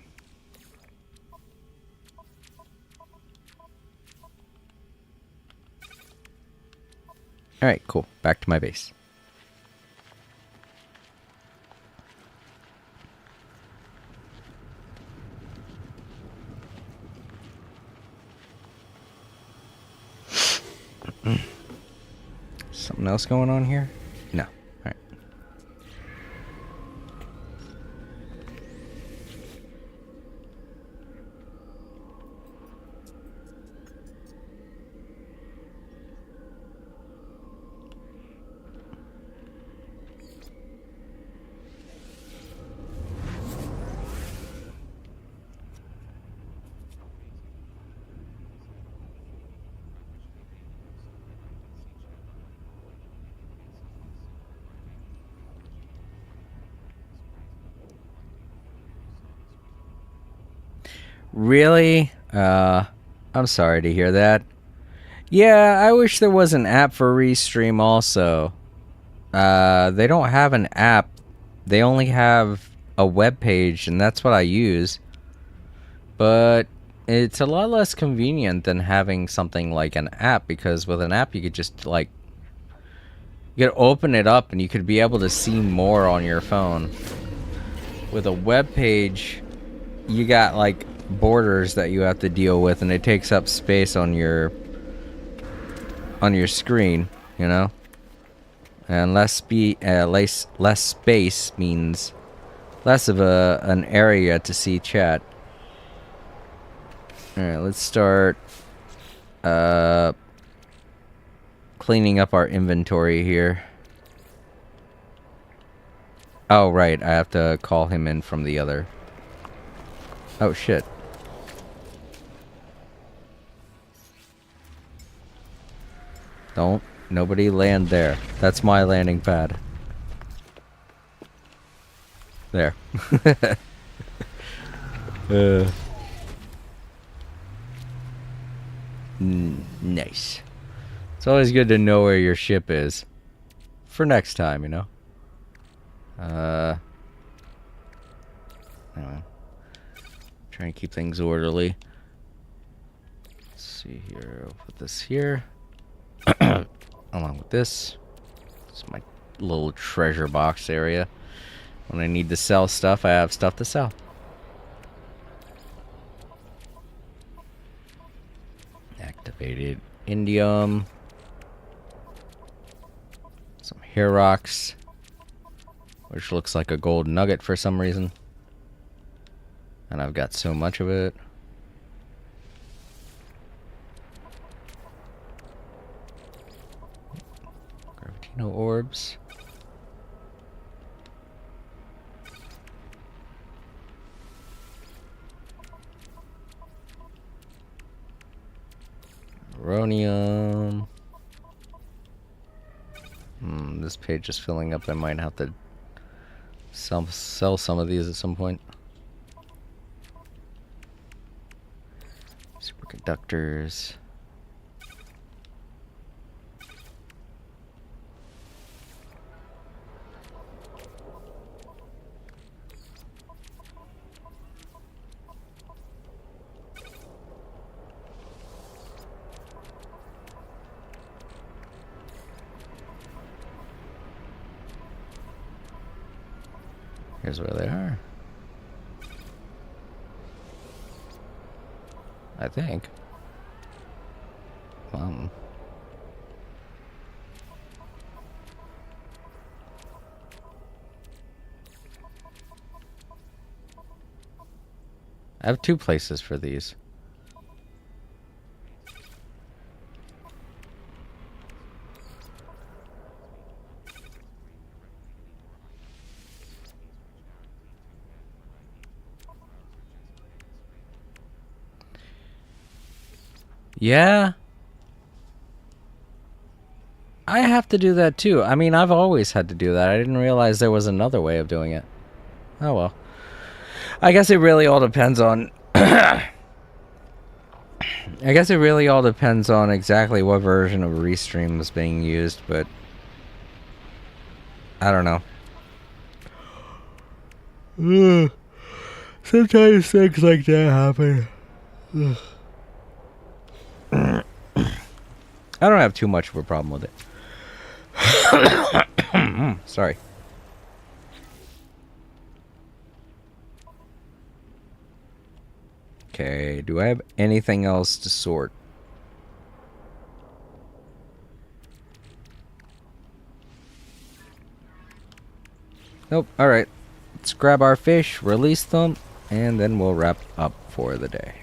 Alright, cool. Back to my base. Something else going on here? No. Alright. Really? I'm sorry to hear that. Yeah, I wish there was an app for Restream also. They don't have an app. They only have a web page, and that's what I use. But it's a lot less convenient than having something like an app, because with an app you could just like... You could open it up and you could be able to see more on your phone. With a web page, you got like borders that you have to deal with, and it takes up space on your screen, you know. And less space means less of an area to see chat. All right, let's start cleaning up our inventory here. Oh right, I have to call him in from the other. Oh shit. Don't nobody land there. That's my landing pad. There. Nice. It's always good to know where your ship is. For next time, you know. Anyway. Trying to keep things orderly. Let's see here. I'll put this here. Along with this. It's my little treasure box area. When I need to sell stuff, I have stuff to sell. Activated indium. Some Herox, which looks like a gold nugget for some reason. And I've got so much of it. Gravitino orbs. Uranium. This page is filling up. I might have to sell some of these at some point. Superconductors. Here's where they are. I think. I have 2 places for these. Yeah. I have to do that too. I mean, I've always had to do that. I didn't realize there was another way of doing it. Oh well. I guess it really all depends on... I guess it really all depends on exactly what version of Restream is being used, but... I don't know. Sometimes things like that happen. I don't have too much of a problem with it. Sorry. Okay, do I have anything else to sort? Nope. Alright. Let's grab our fish, release them, and then we'll wrap up for the day.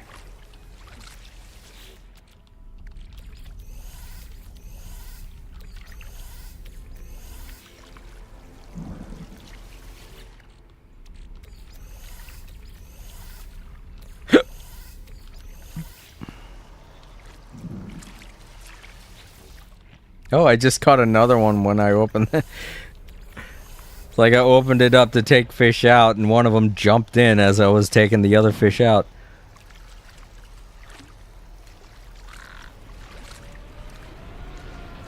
Oh, I just caught another one when I opened it. It's like I opened it up to take fish out, and one of them jumped in as I was taking the other fish out.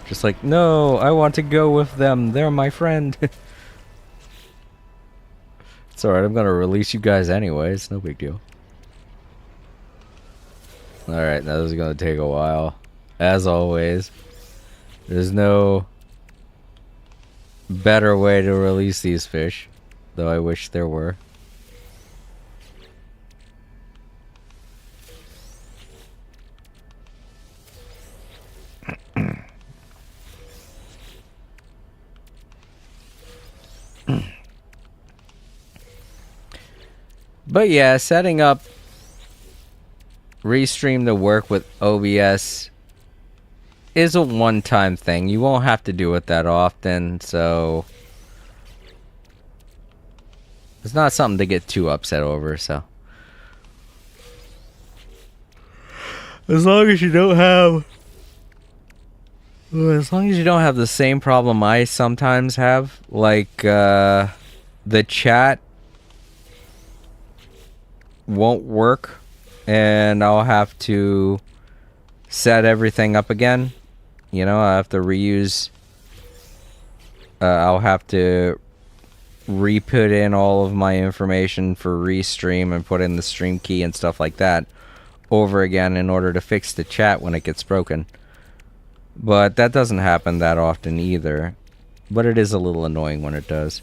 Just like, no, I want to go with them. They're my friend. It's alright, I'm gonna release you guys anyways. No big deal. Alright, now this is gonna take a while. As always. There's no better way to release these fish, though I wish there were. But yeah, setting up Restream to work with OBS is a one-time thing. You won't have to do it that often, so it's not something to get too upset over, so. As long as you don't have the same problem I sometimes have, like the chat won't work and I'll have to set everything up again. You know, I have to reuse. I'll have to re-put in all of my information for Restream and put in the stream key and stuff like that over again in order to fix the chat when it gets broken. But that doesn't happen that often either. But it is a little annoying when it does.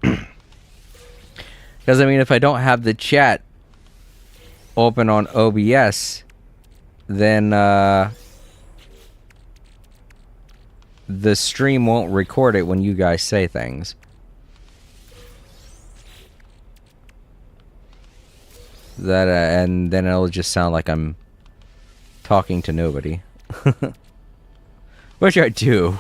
Because, I mean, if I don't have the chat open on OBS, then the stream won't record it when you guys say things. And then it'll just sound like I'm talking to nobody. Which I do.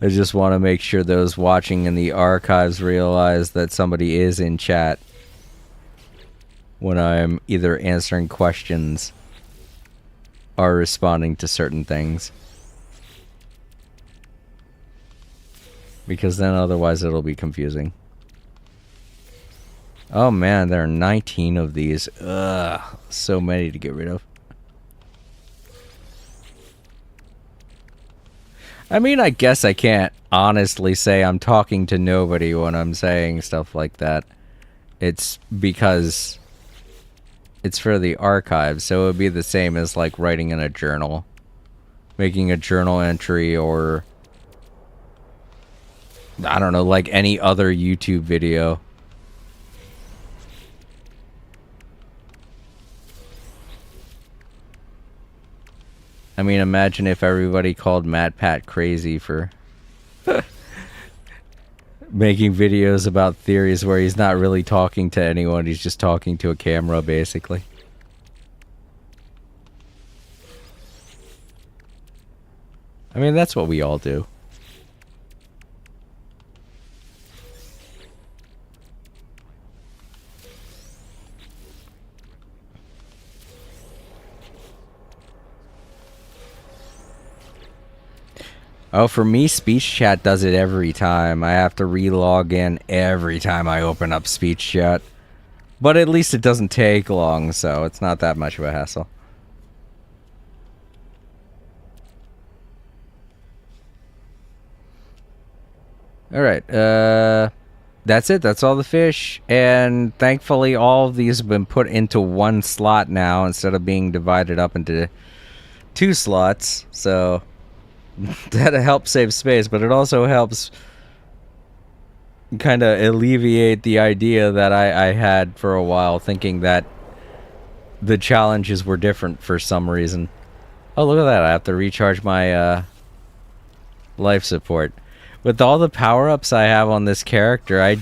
I just want to make sure those watching in the archives realize that somebody is in chat when I'm either answering questions or responding to certain things. Because then otherwise it'll be confusing. Oh man, there are 19 of these. Ugh, so many to get rid of. I mean, I guess I can't honestly say I'm talking to nobody when I'm saying stuff like that. It's because it's for the archive, so it would be the same as like writing in a journal. Making a journal entry or I don't know, like any other YouTube video. I mean, imagine if everybody called MatPat crazy for making videos about theories where he's not really talking to anyone, he's just talking to a camera, basically. I mean, that's what we all do. Oh, for me, speech chat does it every time. I have to re-log in every time I open up speech chat. But at least it doesn't take long, so it's not that much of a hassle. Alright, that's it. That's all the fish. And thankfully, all of these have been put into one slot now instead of being divided up into 2 slots. So that helps save space, but it also helps kind of alleviate the idea that I had for a while, thinking that the challenges were different for some reason. Oh, look at that. I have to recharge my life support. With all the power-ups I have on this character, I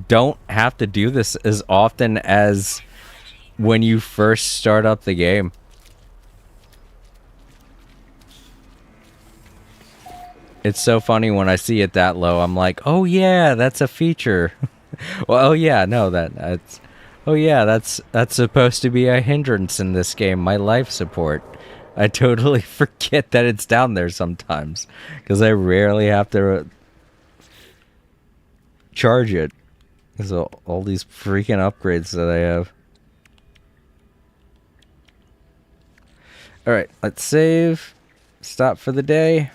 don't have to do this as often as when you first start up the game. It's so funny when I see it that low. I'm like, oh yeah, that's a feature. Well, oh yeah, no, that's... Oh yeah, that's supposed to be a hindrance in this game, my life support. I totally forget that it's down there sometimes, because I rarely have to charge it. Because of all these freaking upgrades that I have. Alright, let's save. Stop for the day.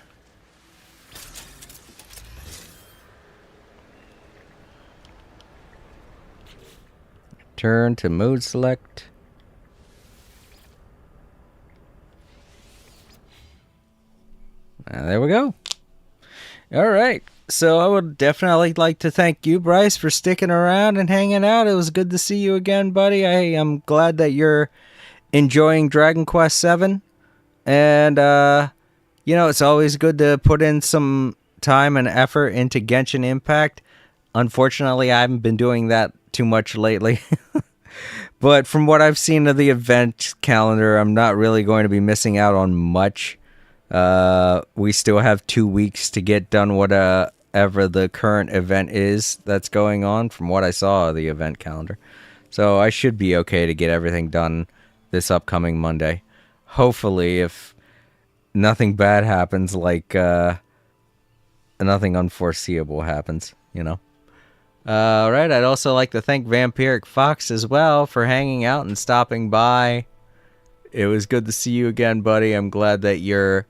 Turn to mode select. And there we go. Alright. So I would definitely like to thank you, Bryce, for sticking around and hanging out. It was good to see you again, buddy. I am glad that you're enjoying Dragon Quest VII. And, you know, it's always good to put in some time and effort into Genshin Impact. Unfortunately, I haven't been doing that too much lately. But from what I've seen of the event calendar, I'm not really going to be missing out on much. We still have 2 weeks to get done whatever the current event is that's going on, from what I saw of the event calendar. So I should be okay to get everything done this upcoming Monday. Hopefully, if nothing bad happens, like nothing unforeseeable happens, you know. Alright, I'd also like to thank Vampiric Fox as well for hanging out and stopping by. It was good to see you again, buddy. I'm glad that you're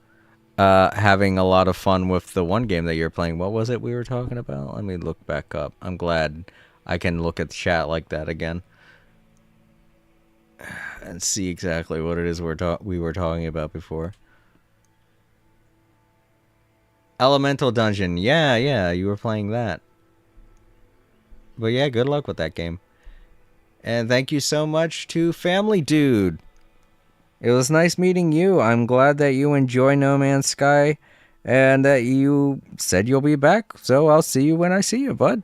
having a lot of fun with the one game that you're playing. What was it we were talking about? Let me look back up. I'm glad I can look at the chat like that again and see exactly what it is we were talking about before. Elemental Dungeon. Yeah, you were playing that. But yeah, good luck with that game. And thank you so much to Family Dude. It was nice meeting you. I'm glad that you enjoy No Man's Sky and that you said you'll be back. So I'll see you when I see you, bud.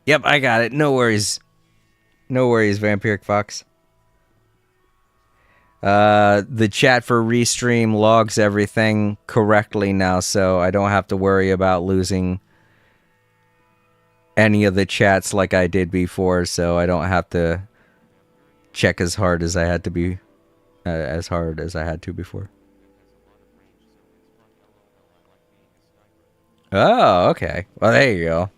Yep, I got it. No worries. No worries, Vampiric Fox. The chat for Restream logs everything correctly now, so I don't have to worry about losing any of the chats like I did before, so I don't have to check as hard as I had to be, as hard as I had to before. Oh, okay. Well, there you go.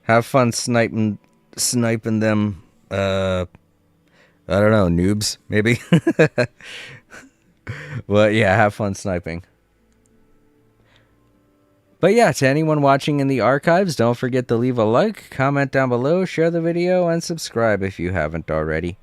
Have fun sniping them, I don't know, noobs, maybe? But yeah, have fun sniping. But yeah, to anyone watching in the archives, don't forget to leave a like, comment down below, share the video, and subscribe if you haven't already.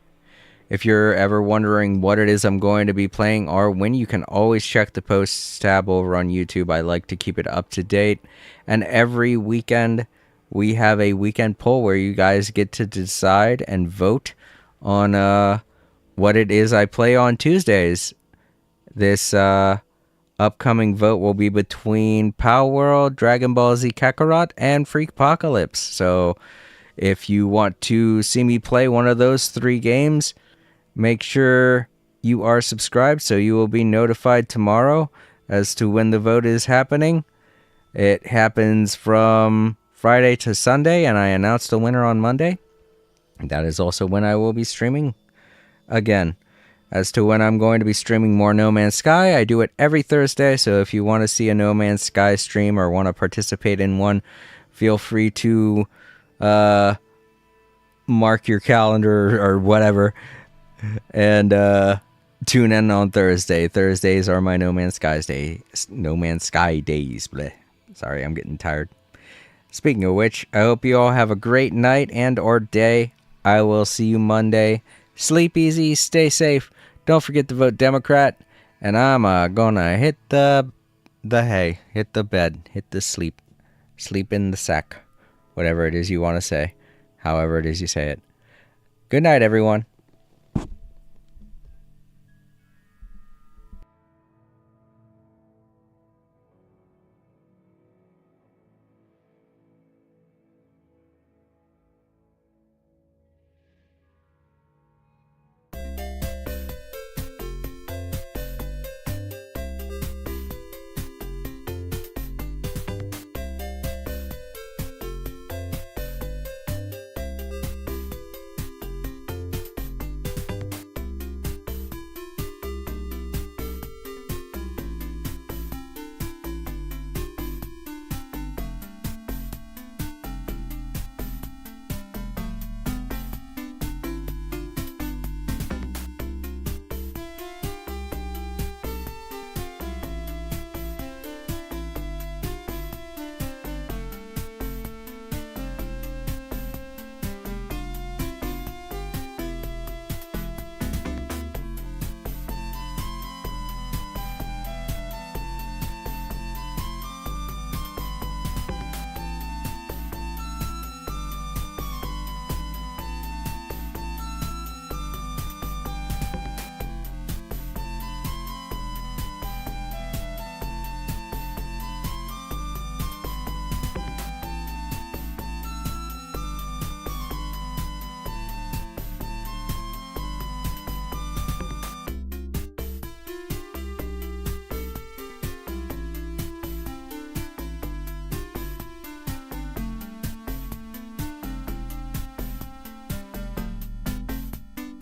If you're ever wondering what it is I'm going to be playing or when, you can always check the posts tab over on YouTube. I like to keep it up to date. And every weekend, we have a weekend poll where you guys get to decide and vote on what it is I play on Tuesdays. This upcoming vote will be between Power World, Dragon Ball Z Kakarot, and Freakpocalypse. So if you want to see me play one of those 3 games, make sure you are subscribed so you will be notified tomorrow as to when the vote is happening. It happens from Friday to Sunday, and I announce the winner on Monday. That is also when I will be streaming again. As to when I'm going to be streaming more No Man's Sky, I do it every Thursday, so if you want to see a No Man's Sky stream or want to participate in one, feel free to mark your calendar or whatever and tune in on Thursday. Thursdays are my No Man's Sky days. Bleh. Sorry, I'm getting tired. Speaking of which, I hope you all have a great night and or day. I will see you Monday. Sleep easy, stay safe. Don't forget to vote Democrat. And I'm gonna hit the hit the bed, hit the sleep in the sack. Whatever it is you want to say. However it is you say it. Good night, everyone.